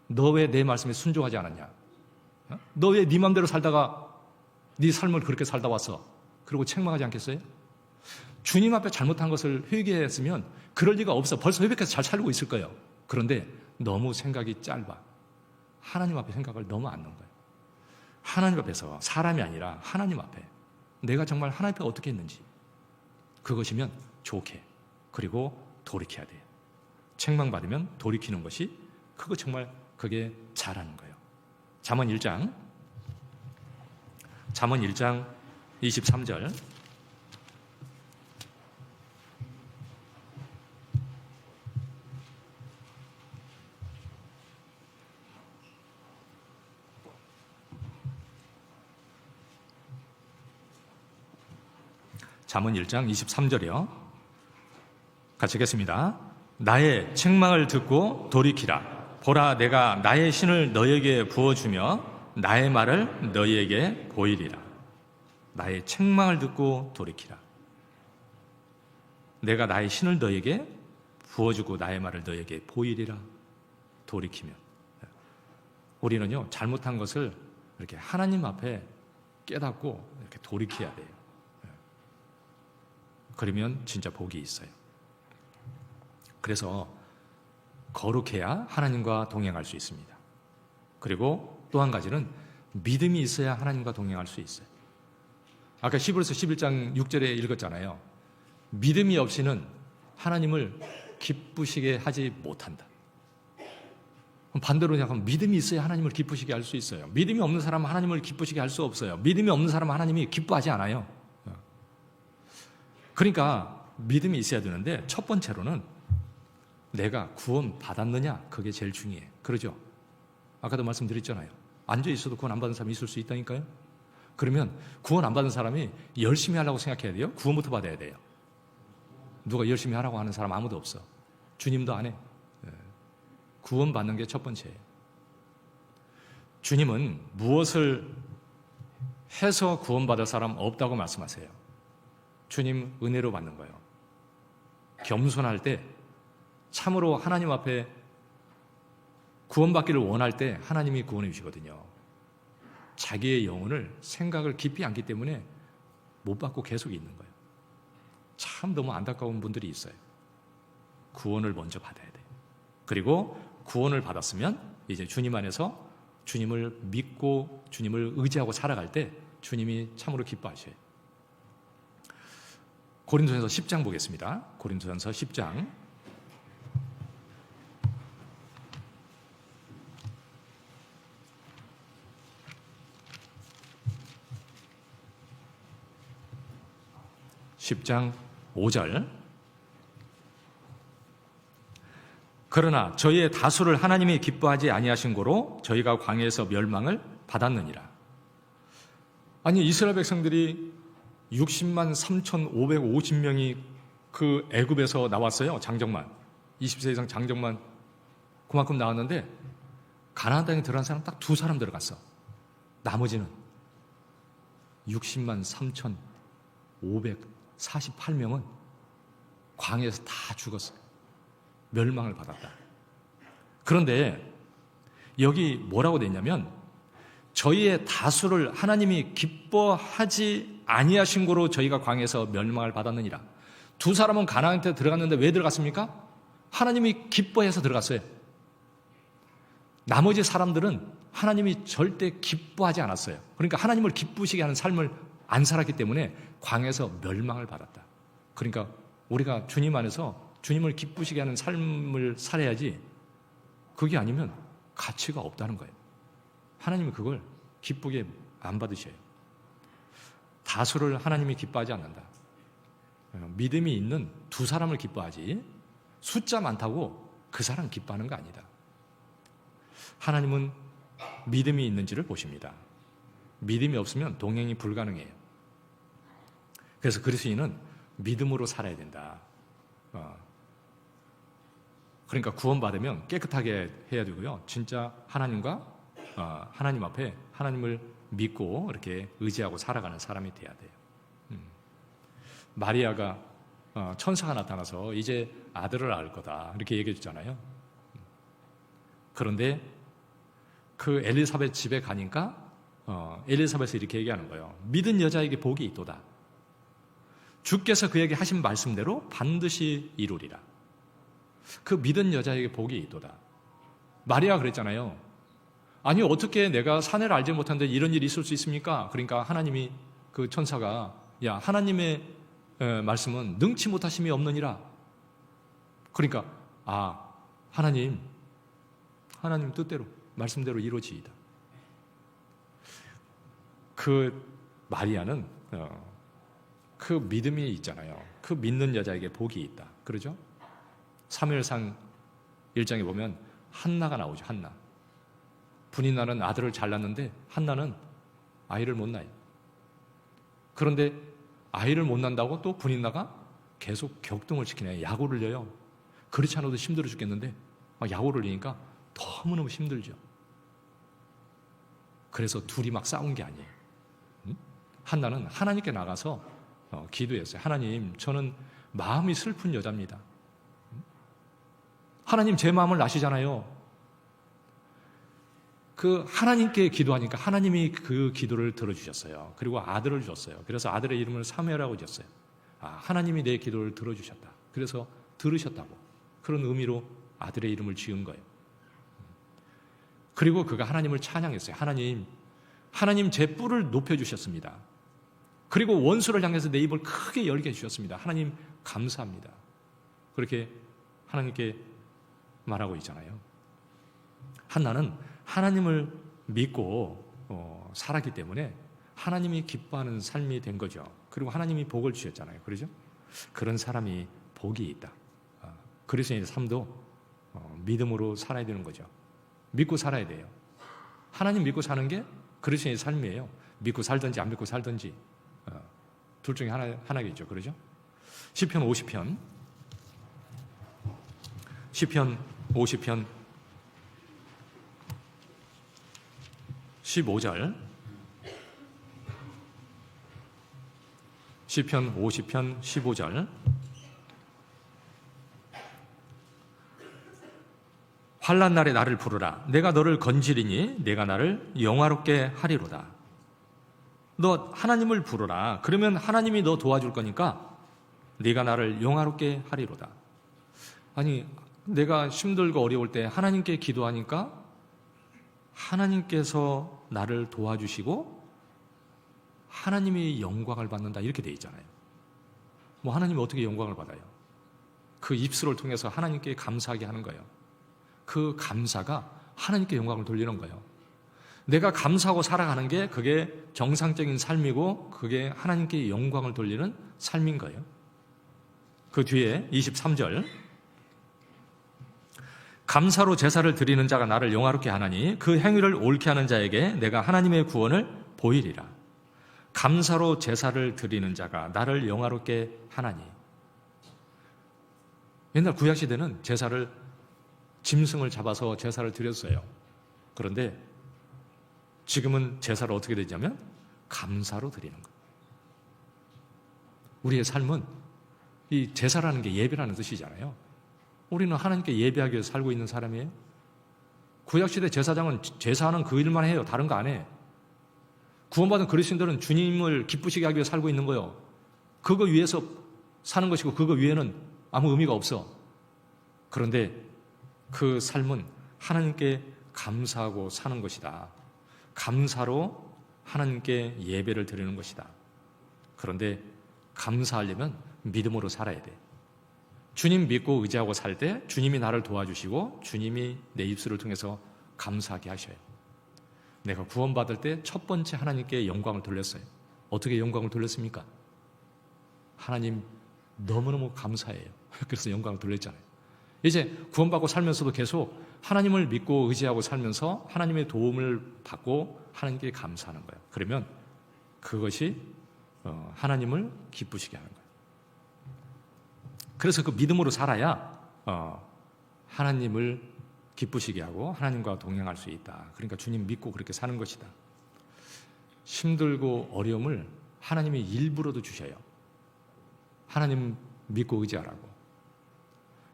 너 왜 내 말씀에 순종하지 않았냐? 너 왜 네 마음대로 살다가 네 삶을 그렇게 살다 왔어? 그리고 책망하지 않겠어요? 주님 앞에 잘못한 것을 회개했으면 그럴 리가 없어. 벌써 회복해서 잘 살고 있을 거예요. 그런데 너무 생각이 짧아. 하나님 앞에 생각을 너무 안 넣은 거예요. 하나님 앞에서 사람이 아니라 하나님 앞에 내가 정말 하나님 앞에 어떻게 했는지, 그것이면 좋게, 그리고 돌이켜야 돼요. 책망받으면 돌이키는 것이 그거 정말 그게 잘하는 거예요. 잠언 1장 23절. 잠언 1장 23절이요. 같이 읽겠습니다. 나의 책망을 듣고 돌이키라. 보라, 내가 나의 신을 너에게 부어주며 나의 말을 너희에게 보이리라. 나의 책망을 듣고 돌이키라. 내가 나의 신을 너에게 부어주고 나의 말을 너에게 보이리라. 돌이키면. 우리는요, 잘못한 것을 이렇게 하나님 앞에 깨닫고 이렇게 돌이켜야 돼요. 그러면 진짜 복이 있어요. 그래서 거룩해야 하나님과 동행할 수 있습니다. 그리고 또 한 가지는 믿음이 있어야 하나님과 동행할 수 있어요. 아까 히브리서 11장 6절에 읽었잖아요. 믿음이 없이는 하나님을 기쁘시게 하지 못한다. 반대로 생각하면 믿음이 있어야 하나님을 기쁘시게 할 수 있어요. 믿음이 없는 사람은 하나님을 기쁘시게 할 수 없어요. 믿음이 없는 사람은 하나님이 기뻐하지 않아요. 그러니까 믿음이 있어야 되는데, 첫 번째로는 내가 구원 받았느냐, 그게 제일 중요해요. 그러죠? 아까도 말씀드렸잖아요. 앉아 있어도 구원 안 받은 사람이 있을 수 있다니까요. 그러면 구원 안 받은 사람이 열심히 하려고 생각해야 돼요? 구원부터 받아야 돼요? 누가 열심히 하라고 하는 사람 아무도 없어. 주님도 안 해. 구원 받는 게 첫 번째예요. 주님은 무엇을 해서 구원 받을 사람 없다고 말씀하세요. 주님 은혜로 받는 거예요. 겸손할 때 참으로 하나님 앞에 구원받기를 원할 때 하나님이 구원해 주시거든요. 자기의 영혼을 생각을 깊이 안기 때문에 못 받고 계속 있는 거예요. 참 너무 안타까운 분들이 있어요. 구원을 먼저 받아야 돼요. 그리고 구원을 받았으면 이제 주님 안에서 주님을 믿고 주님을 의지하고 살아갈 때 주님이 참으로 기뻐하셔요. 고린도전서 10장 보겠습니다. 고린도전서 10장 10장 5절. 그러나 저희의 다수를 하나님이 기뻐하지 아니하신 고로 저희가 광야에서 멸망을 받았느니라. 아니, 이스라엘 백성들이 60만 3,550명이 그 애굽에서 나왔어요. 장정만 20세 이상 장정만 그만큼 나왔는데 가나안 땅에 들어간 사람 딱 2사람 들어갔어. 나머지는 60만 3,548명은 광야에서 다 죽었어요. 멸망을 받았다. 그런데 여기 뭐라고 돼 있냐면 저희의 다수를 하나님이 기뻐하지 아니하신 고로 저희가 광야에서 멸망을 받았느니라. 2사람은 가나안 땅에 들어갔는데 왜 들어갔습니까? 하나님이 기뻐해서 들어갔어요. 나머지 사람들은 하나님이 절대 기뻐하지 않았어요. 그러니까 하나님을 기쁘시게 하는 삶을 안 살았기 때문에 광야에서 멸망을 받았다. 그러니까 우리가 주님 안에서 주님을 기쁘시게 하는 삶을 살아야지, 그게 아니면 가치가 없다는 거예요. 하나님이 그걸 기쁘게 안 받으셔요. 다수를 하나님이 기뻐하지 않는다. 믿음이 있는 2사람을 기뻐하지 숫자 많다고 그 사람 기뻐하는 거 아니다. 하나님은 믿음이 있는지를 보십니다. 믿음이 없으면 동행이 불가능해요. 그래서 그리스도인은 믿음으로 살아야 된다. 그러니까 구원받으면 깨끗하게 해야 되고요. 진짜 하나님과 하나님 앞에 하나님을 믿고 이렇게 의지하고 살아가는 사람이 돼야 돼요. 마리아가 천사가 나타나서 이제 아들을 낳을 거다 이렇게 얘기해 주잖아요. 그런데 그 엘리사벳 집에 가니까 엘리사벳이 이렇게 얘기하는 거예요. 믿은 여자에게 복이 있도다. 주께서 그에게 하신 말씀대로 반드시 이루리라. 그 믿은 여자에게 복이 있도다. 마리아가 그랬잖아요. 아니, 어떻게 내가 사내를 알지 못하는데 이런 일이 있을 수 있습니까? 그러니까 하나님이, 그 천사가, 야, 하나님의 말씀은 능치 못하심이 없느니라. 그러니까 하나님 뜻대로 말씀대로 이루어지이다. 그 마리아는 그 믿음이 있잖아요. 그 믿는 여자에게 복이 있다. 그러죠? 사무엘상 1장에 보면 한나가 나오죠. 한나. 분이나는 아들을 잘 낳는데 한나는 아이를 못 낳아요. 그런데 아이를 못 낳는다고 또 분이나가 계속 격동을 시키네요. 약오를 려요. 그렇지 않아도 힘들어 죽겠는데 막 약오를 리니까 너무너무 힘들죠. 그래서 둘이 막 싸운 게 아니에요. 한나는 하나님께 나가서 기도했어요. 하나님, 저는 마음이 슬픈 여자입니다. 하나님, 제 마음을 아시잖아요. 그 하나님께 기도하니까 하나님이 그 기도를 들어주셨어요. 그리고 아들을 주셨어요. 그래서 아들의 이름을 사무엘이라고 지었어요. 하나님이 내 기도를 들어주셨다. 그래서 들으셨다고. 그런 의미로 아들의 이름을 지은 거예요. 그리고 그가 하나님을 찬양했어요. 하나님 제 뿔을 높여주셨습니다. 그리고 원수를 향해서 내 입을 크게 열게 해주셨습니다. 하나님 감사합니다. 그렇게 하나님께 말하고 있잖아요. 한나는 하나님을 믿고 살았기 때문에 하나님이 기뻐하는 삶이 된 거죠. 그리고 하나님이 복을 주셨잖아요. 그렇죠? 그런 사람이 복이 있다. 그리스도인의 삶도 믿음으로 살아야 되는 거죠. 믿고 살아야 돼요. 하나님 믿고 사는 게 그리스도인의 삶이에요. 믿고 살든지 안 믿고 살든지 둘 중에 하나겠죠. 그러죠? 시편 50편 15절 시편 50편 15절 환난 날에 나를 부르라. 내가 너를 건지리니 내가 나를 영화롭게 하리로다. 너 하나님을 부르라. 그러면 하나님이 너 도와줄 거니까 네가 나를 영화롭게 하리로다. 아니, 내가 힘들고 어려울 때 하나님께 기도하니까 하나님께서 나를 도와주시고 하나님이 영광을 받는다, 이렇게 돼 있잖아요. 뭐 하나님이 어떻게 영광을 받아요? 그 입술을 통해서 하나님께 감사하게 하는 거예요. 그 감사가 하나님께 영광을 돌리는 거예요. 내가 감사하고 살아가는 게 그게 정상적인 삶이고 그게 하나님께 영광을 돌리는 삶인 거예요. 그 뒤에 23절, 감사로 제사를 드리는 자가 나를 영화롭게 하나니 그 행위를 옳게 하는 자에게 내가 하나님의 구원을 보이리라. 감사로 제사를 드리는 자가 나를 영화롭게 하나니. 옛날 구약시대는 제사를, 짐승을 잡아서 제사를 드렸어요. 그런데 지금은 제사를 어떻게 되냐면 감사로 드리는 거예요. 우리의 삶은 이 제사라는 게 예배라는 뜻이잖아요. 우리는 하나님께 예배하기 위해서 살고 있는 사람이에요. 구약시대 제사장은 제사하는 그 일만 해요. 다른 거 안 해. 구원받은 그리스도인들은 주님을 기쁘시게 하기 위해 살고 있는 거예요. 그거 위해서 사는 것이고 그거 위에는 아무 의미가 없어. 그런데 그 삶은 하나님께 감사하고 사는 것이다. 감사로 하나님께 예배를 드리는 것이다. 그런데 감사하려면 믿음으로 살아야 돼. 주님 믿고 의지하고 살 때 주님이 나를 도와주시고 주님이 내 입술을 통해서 감사하게 하셔요. 내가 구원받을 때 첫 번째 하나님께 영광을 돌렸어요. 어떻게 영광을 돌렸습니까? 하나님 너무너무 감사해요. 그래서 영광을 돌렸잖아요. 이제 구원받고 살면서도 계속 하나님을 믿고 의지하고 살면서 하나님의 도움을 받고 하나님께 감사하는 거예요. 그러면 그것이 하나님을 기쁘시게 하는 거예요. 그래서 그 믿음으로 살아야 하나님을 기쁘시게 하고 하나님과 동행할 수 있다. 그러니까 주님 믿고 그렇게 사는 것이다. 힘들고 어려움을 하나님이 일부러도 주셔요. 하나님 믿고 의지하라고.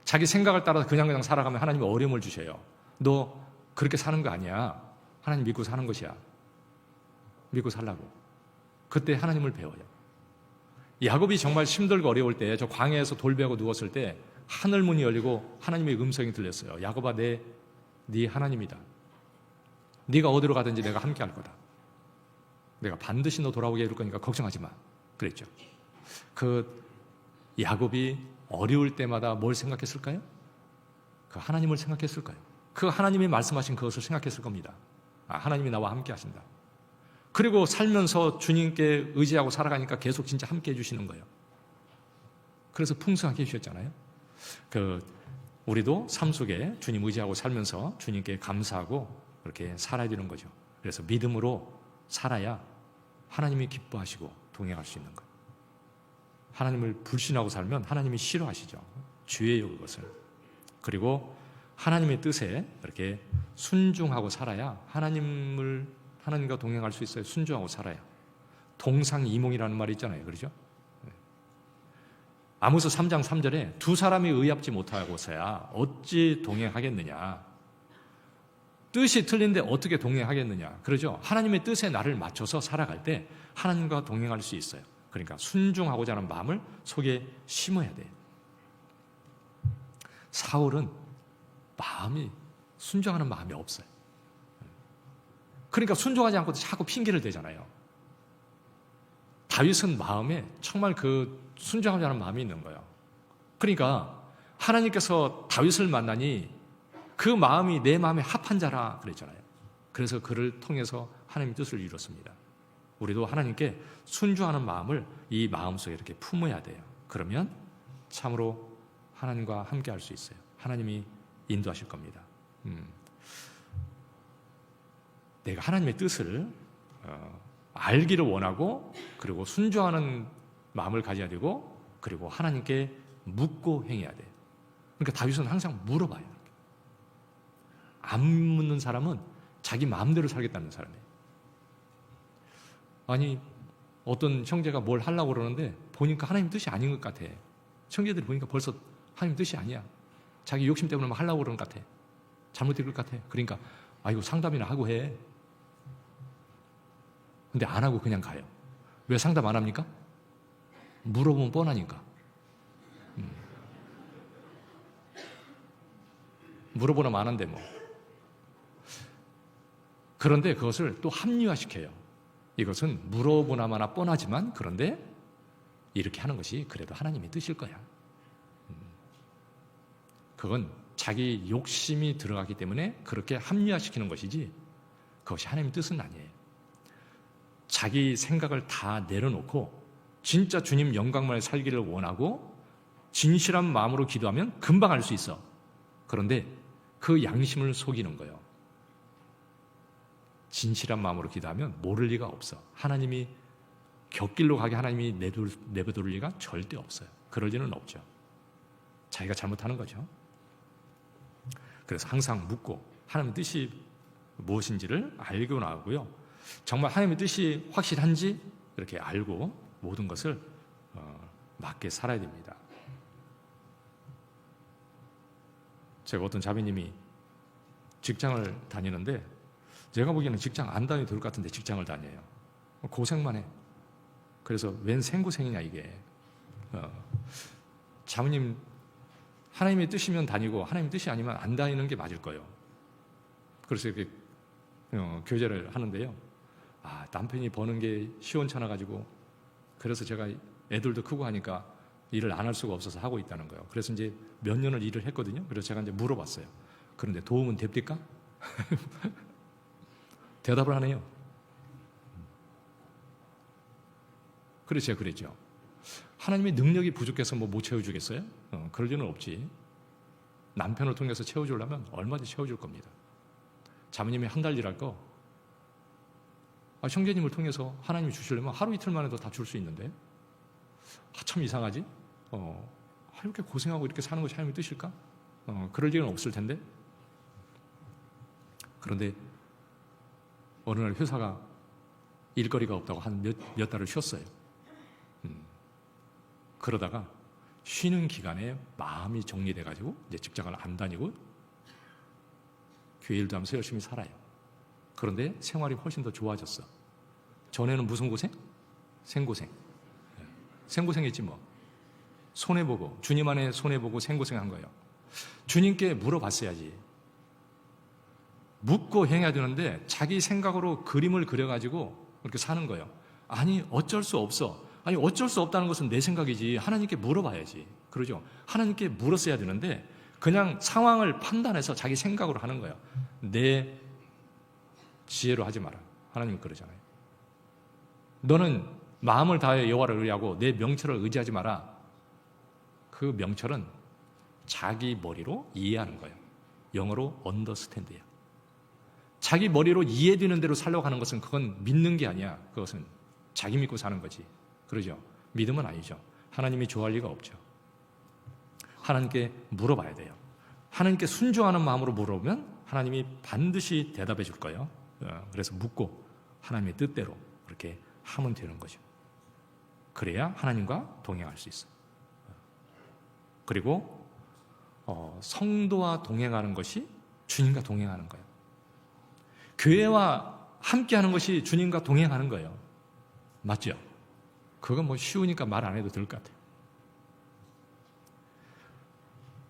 자기 생각을 따라서 그냥 살아가면 하나님이 어려움을 주셔요. 너 그렇게 사는 거 아니야. 하나님 믿고 사는 것이야. 믿고 살라고. 그때 하나님을 배워요. 야곱이 정말 힘들고 어려울 때, 저 광야에서 돌베고 누웠을 때 하늘 문이 열리고 하나님의 음성이 들렸어요. 야곱아, 네 하나님이다. 네가 어디로 가든지 내가 함께 할 거다. 내가 반드시 너 돌아오게 해줄 거니까 걱정하지 마. 그랬죠. 그 야곱이 어려울 때마다 뭘 생각했을까요? 그 하나님을 생각했을까요? 그 하나님이 말씀하신 그것을 생각했을 겁니다. 하나님이 나와 함께 하신다. 그리고 살면서 주님께 의지하고 살아가니까 계속 진짜 함께 해주시는 거예요. 그래서 풍성하게 해주셨잖아요. 우리도 삶 속에 주님 의지하고 살면서 주님께 감사하고 그렇게 살아야 되는 거죠. 그래서 믿음으로 살아야 하나님이 기뻐하시고 동행할 수 있는 거예요. 하나님을 불신하고 살면 하나님이 싫어하시죠. 죄예요, 그것은. 그리고 하나님의 뜻에 이렇게 순종하고 살아야 하나님과 동행할 수 있어요. 순종하고 살아야. 동상이몽이라는 말이 있잖아요. 그렇죠? 아모스 3장 3절에 두 사람이 의합지 못하고서야 어찌 동행하겠느냐. 뜻이 틀린데 어떻게 동행하겠느냐. 그러죠? 하나님의 뜻에 나를 맞춰서 살아갈 때 하나님과 동행할 수 있어요. 그러니까 순종하고자 하는 마음을 속에 심어야 돼요. 사울은 순종하는 마음이 없어요. 그러니까 순종하지 않고 자꾸 핑계를 대잖아요. 다윗은 마음에 정말 순종하지 않은 마음이 있는 거예요. 그러니까 하나님께서 다윗을 만나니 그 마음이 내 마음에 합한 자라 그랬잖아요. 그래서 그를 통해서 하나님의 뜻을 이뤘습니다. 우리도 하나님께 순종하는 마음을 이 마음속에 이렇게 품어야 돼요. 그러면 참으로 하나님과 함께 할 수 있어요. 하나님이 인도하실 겁니다. 내가 하나님의 뜻을 알기를 원하고 그리고 순종하는 마음을 가져야 되고 그리고 하나님께 묻고 행해야 돼요. 그러니까 다윗은 항상 물어봐요. 안 묻는 사람은 자기 마음대로 살겠다는 사람이에요. 아니 어떤 형제가 뭘 하려고 그러는데 보니까 하나님 뜻이 아닌 것 같아. 형제들이 보니까 벌써 하나님 뜻이 아니야. 자기 욕심 때문에 막 하려고 그러는 것 같아. 잘못 읽을 것 같아. 그러니까 이거 상담이나 하고 해. 근데 안 하고 그냥 가요. 왜 상담 안 합니까? 물어보면 뻔하니까. 물어보나 마는데 뭐. 그런데 그것을 또 합리화시켜요. 이것은 물어보나 마나 뻔하지만 그런데 이렇게 하는 것이 그래도 하나님의 뜻일 거야. 그건 자기 욕심이 들어가기 때문에 그렇게 합리화시키는 것이지 그것이 하나님의 뜻은 아니에요. 자기 생각을 다 내려놓고 진짜 주님 영광만에 살기를 원하고 진실한 마음으로 기도하면 금방 알 수 있어. 그런데 그 양심을 속이는 거예요. 진실한 마음으로 기도하면 모를 리가 없어. 하나님이 곁길로 가게 하나님이 내버둘 리가 절대 없어요. 그럴 리는 없죠. 자기가 잘못하는 거죠. 그래서 항상 묻고 하나님의 뜻이 무엇인지를 알고 나오고요. 정말 하나님의 뜻이 확실한지 이렇게 알고 모든 것을 맞게 살아야 됩니다. 제가 어떤 자매님이 직장을 다니는데 제가 보기에는 직장 안 다녀도 될 것 같은데 직장을 다녀요. 고생만 해. 그래서 웬 생고생이냐 이게. 자매님 하나님의 뜻이면 다니고 하나님의 뜻이 아니면 안 다니는 게 맞을 거예요. 그래서 이렇게 교제를 하는데요. 남편이 버는 게 시원찮아 가지고 그래서 제가 애들도 크고 하니까 일을 안 할 수가 없어서 하고 있다는 거예요. 그래서 이제 몇 년을 일을 했거든요. 그래서 제가 이제 물어봤어요. 그런데 도움은 됩니까? 대답을 하네요. 그래서 제가 그랬죠. 하나님의 능력이 부족해서 못 채워주겠어요? 그럴 리는 없지. 남편을 통해서 채워주려면 얼마든지 채워줄 겁니다. 자매님이 한 달 일할 거 형제님을 통해서 하나님이 주시려면 하루 이틀 만에도 다 줄 수 있는데 참 이상하지? 이렇게 고생하고 이렇게 사는 것이 하나님의 뜻일까? 그럴 리는 없을 텐데. 그런데 어느 날 회사가 일거리가 없다고 한 몇 달을 쉬었어요. 그러다가 쉬는 기간에 마음이 정리돼가지고 이제 직장을 안 다니고 교회 일도 하면서 열심히 살아요. 그런데 생활이 훨씬 더 좋아졌어. 전에는 무슨 고생? 생고생. 생고생했지 뭐. 손해보고 주님 안에 손해보고 생고생한 거예요. 주님께 물어봤어야지. 묻고 행해야 되는데 자기 생각으로 그림을 그려가지고 그렇게 사는 거예요. 아니 어쩔 수 없어. 아니 어쩔 수 없다는 것은 내 생각이지. 하나님께 물어봐야지. 그러죠. 하나님께 물었어야 되는데 그냥 상황을 판단해서 자기 생각으로 하는 거예요. 내 지혜로 하지 마라. 하나님은 그러잖아요. 너는 마음을 다해 여호와를 의뢰하고 내 명철을 의지하지 마라. 그 명철은 자기 머리로 이해하는 거예요. 영어로 understand예요. 자기 머리로 이해되는 대로 살려고 하는 것은 그건 믿는 게 아니야. 그것은 자기 믿고 사는 거지. 그러죠? 믿음은 아니죠. 하나님이 좋아할 리가 없죠. 하나님께 물어봐야 돼요. 하나님께 순종하는 마음으로 물어보면 하나님이 반드시 대답해 줄 거예요. 그래서 묻고 하나님의 뜻대로 그렇게 하면 되는 거죠. 그래야 하나님과 동행할 수 있어요. 그리고 성도와 동행하는 것이 주님과 동행하는 거예요. 교회와 함께하는 것이 주님과 동행하는 거예요. 맞죠? 그건 쉬우니까 말 안 해도 될 것 같아요.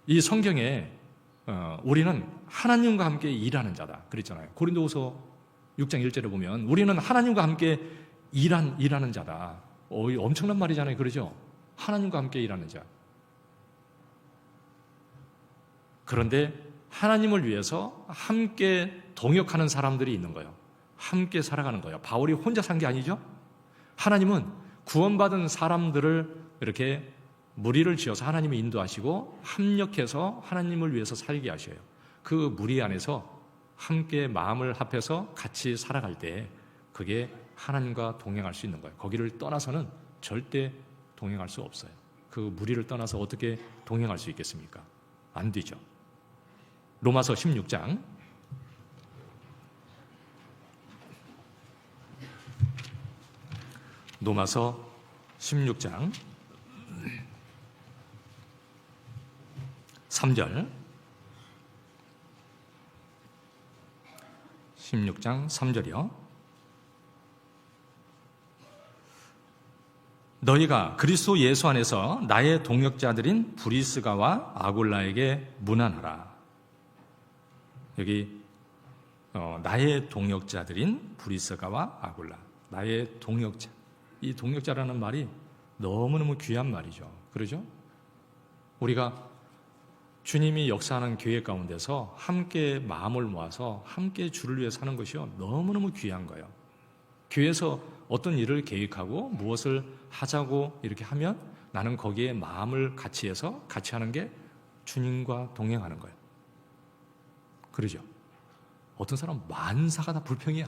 이 성경에 우리는 하나님과 함께 일하는 자다 그랬잖아요. 고린도후서 6장 1절에 보면 우리는 하나님과 함께 일하는 자다. 엄청난 말이잖아요. 그러죠? 하나님과 함께 일하는 자. 그런데 하나님을 위해서 함께 동역하는 사람들이 있는 거예요. 함께 살아가는 거예요. 바울이 혼자 산 게 아니죠? 하나님은 구원받은 사람들을 이렇게 무리를 지어서 하나님이 인도하시고 합력해서 하나님을 위해서 살게 하셔요. 그 무리 안에서 함께 마음을 합해서 같이 살아갈 때 그게 하나님과 동행할 수 있는 거예요. 거기를 떠나서는 절대 동행할 수 없어요. 그 무리를 떠나서 어떻게 동행할 수 있겠습니까? 안 되죠. 로마서 16장 로마서 16장 3절 16장 3절이요. 너희가 그리스도 예수 안에서 나의 동역자들인 브리스가와 아굴라에게 문안하라. 여기 나의 동역자들인 브리스가와 아굴라, 나의 동역자. 이 동역자라는 말이 너무너무 귀한 말이죠. 그러죠? 우리가 주님이 역사하는 교회 가운데서 함께 마음을 모아서 함께 주를 위해 사는 것이요, 너무너무 귀한 거예요. 교회에서 어떤 일을 계획하고 무엇을 하자고 이렇게 하면 나는 거기에 마음을 같이 해서 같이 하는 게 주님과 동행하는 거예요. 그러죠? 어떤 사람은 만사가 다 불평이야.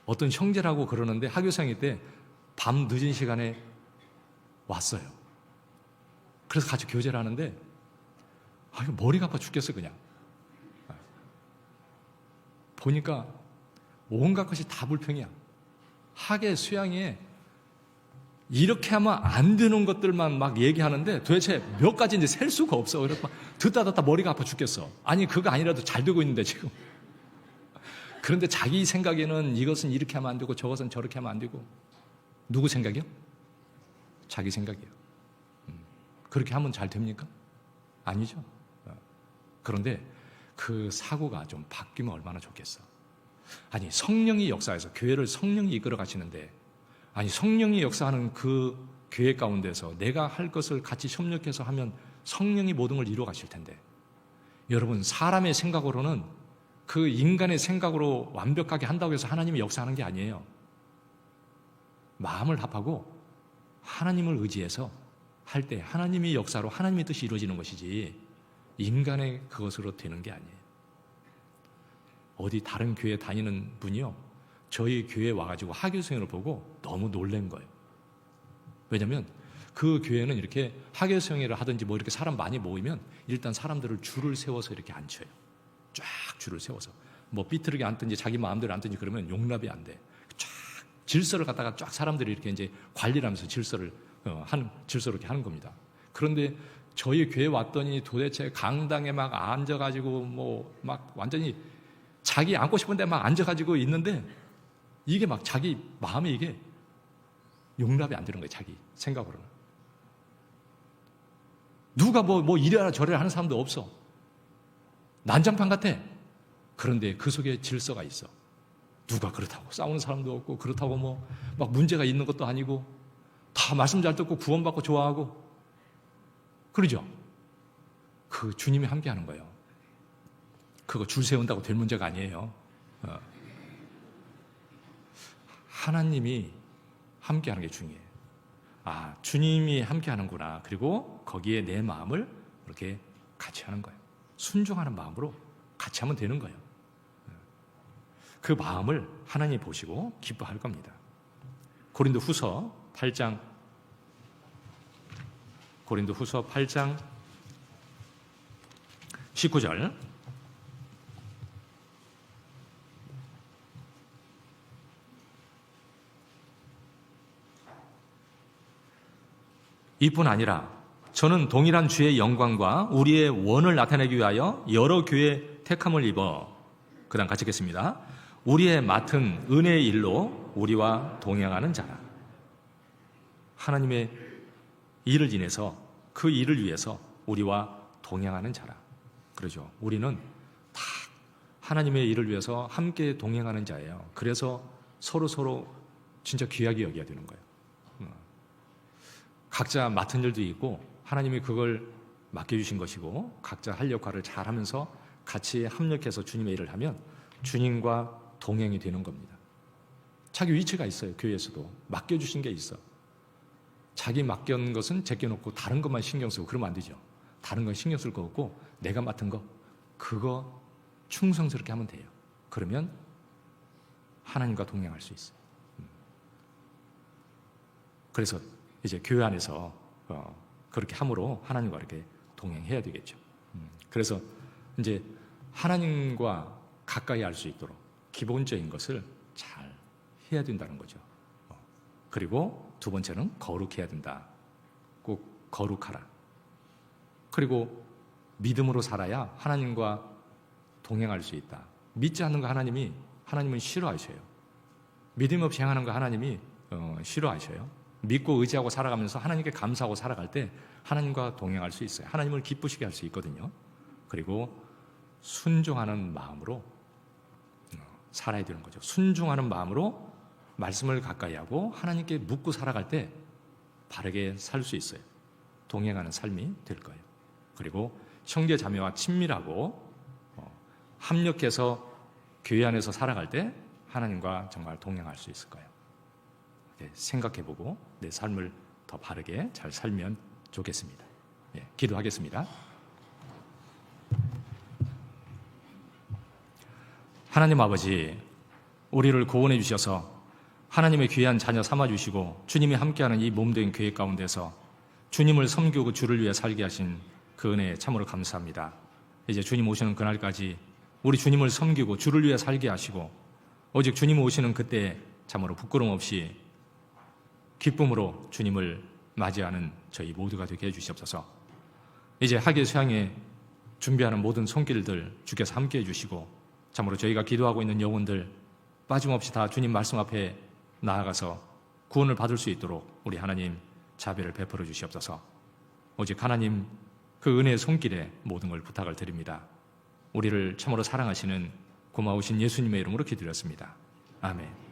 어떤 형제라고 그러는데 학교생일 때 밤 늦은 시간에 왔어요. 그래서 같이 교제를 하는데 머리가 아파 죽겠어 그냥. 보니까 온갖 것이 다 불평이야. 학예 수양에 이렇게 하면 안 되는 것들만 막 얘기하는데 도대체 몇 가지인지 셀 수가 없어. 그래서 듣다 머리가 아파 죽겠어. 아니 그거 아니라도 잘 되고 있는데 지금. 그런데 자기 생각에는 이것은 이렇게 하면 안 되고 저것은 저렇게 하면 안 되고. 누구 생각이요? 자기 생각이에요. 그렇게 하면 잘 됩니까? 아니죠. 그런데 그 사고가 좀 바뀌면 얼마나 좋겠어. 아니 성령이 역사해서 교회를 성령이 이끌어 가시는데, 아니 성령이 역사하는 그 교회 가운데서 내가 할 것을 같이 협력해서 하면 성령이 모든 걸 이루어 가실 텐데, 여러분 사람의 생각으로는 그 인간의 생각으로 완벽하게 한다고 해서 하나님이 역사하는 게 아니에요. 마음을 합하고 하나님을 의지해서 할 때 하나님의 역사로 하나님의 뜻이 이루어지는 것이지 인간의 그것으로 되는 게 아니에요. 어디 다른 교회 다니는 분이요, 저희 교회에 와가지고 하교수행을 보고 너무 놀란 거예요. 왜냐하면 그 교회는 이렇게 하교수행을 하든지 뭐 이렇게 사람 많이 모이면 일단 사람들을 줄을 세워서 이렇게 앉혀요. 쫙 줄을 세워서 뭐 삐뚤게 앉든지 자기 마음대로 앉든지 그러면 용납이 안 돼. 쫙 질서를 갖다가 쫙 사람들이 이렇게 이제 관리를 하면서 질서를 이렇게 하는 겁니다. 그런데 저희 교회 왔더니 도대체 강당에 막 앉아가지고 뭐 막 완전히 자기 앉고 싶은데 막 앉아가지고 있는데 이게 막 자기 마음에 이게 용납이 안 되는 거예요. 자기 생각으로는. 누가 뭐 이래라 저래라 하는 사람도 없어. 난장판 같아. 그런데 그 속에 질서가 있어. 누가 그렇다고 싸우는 사람도 없고, 그렇다고 뭐 막 문제가 있는 것도 아니고, 다 말씀 잘 듣고 구원받고 좋아하고 그러죠. 그 주님이 함께 하는 거예요. 그거 줄 세운다고 될 문제가 아니에요. 하나님이 함께 하는 게 중요해요. 아, 주님이 함께 하는구나. 그리고 거기에 내 마음을 이렇게 같이 하는 거예요. 순종하는 마음으로 같이 하면 되는 거예요. 그 마음을 하나님이 보시고 기뻐할 겁니다. 고린도후서 8장 19절 이뿐 아니라 저는 동일한 주의 영광과 우리의 원을 나타내기 위하여 여러 교회의 택함을 입어, 그 다음 같이 읽겠습니다. 우리의 맡은 은혜의 일로 우리와 동행하는 자라. 하나님의 일을 인해서 그 일을 위해서 우리와 동행하는 자라. 그러죠. 우리는 다 하나님의 일을 위해서 함께 동행하는 자예요. 그래서 서로 진짜 귀하게 여겨야 되는 거예요. 각자 맡은 일도 있고 하나님이 그걸 맡겨주신 것이고 각자 할 역할을 잘하면서 같이 합력해서 주님의 일을 하면 주님과 동행이 되는 겁니다. 자기 위치가 있어요. 교회에서도 맡겨주신 게 있어. 자기 맡겨놓은 것은 제껴놓고 다른 것만 신경 쓰고 그러면 안 되죠. 다른 건 신경 쓸 거 없고 내가 맡은 거 그거 충성스럽게 하면 돼요. 그러면 하나님과 동행할 수 있어요. 그래서 이제 교회 안에서 그렇게 함으로 하나님과 이렇게 동행해야 되겠죠. 그래서 이제 하나님과 가까이 할 수 있도록 기본적인 것을 잘 해야 된다는 거죠. 그리고 두 번째는 거룩해야 된다. 꼭 거룩하라. 그리고 믿음으로 살아야 하나님과 동행할 수 있다. 믿지 않는 거 하나님은 싫어하셔요. 믿음 없이 행하는 거 하나님이 싫어하셔요. 믿고 의지하고 살아가면서 하나님께 감사하고 살아갈 때 하나님과 동행할 수 있어요. 하나님을 기쁘시게 할 수 있거든요. 그리고 순종하는 마음으로 살아야 되는 거죠. 순종하는 마음으로 말씀을 가까이 하고 하나님께 묻고 살아갈 때 바르게 살 수 있어요. 동행하는 삶이 될 거예요. 그리고 형제 자매와 친밀하고 합력해서 교회 안에서 살아갈 때 하나님과 정말 동행할 수 있을 거예요. 생각해보고 내 삶을 더 바르게 잘 살면 좋겠습니다. 기도하겠습니다. 하나님 아버지, 우리를 구원해 주셔서 하나님의 귀한 자녀 삼아주시고 주님이 함께하는 이 몸된 교회 가운데서 주님을 섬기고 주를 위해 살게 하신 그 은혜에 참으로 감사합니다. 이제 주님 오시는 그날까지 우리 주님을 섬기고 주를 위해 살게 하시고 오직 주님 오시는 그때 참으로 부끄러움 없이 기쁨으로 주님을 맞이하는 저희 모두가 되게 해주시옵소서. 이제 학예 수양에 준비하는 모든 손길들 주께서 함께해 주시고 참으로 저희가 기도하고 있는 영혼들 빠짐없이 다 주님 말씀 앞에 나아가서 구원을 받을 수 있도록 우리 하나님 자비를 베풀어 주시옵소서. 오직 하나님 그 은혜의 손길에 모든 걸 부탁을 드립니다. 우리를 참으로 사랑하시는 고마우신 예수님의 이름으로 기도드렸습니다. 아멘.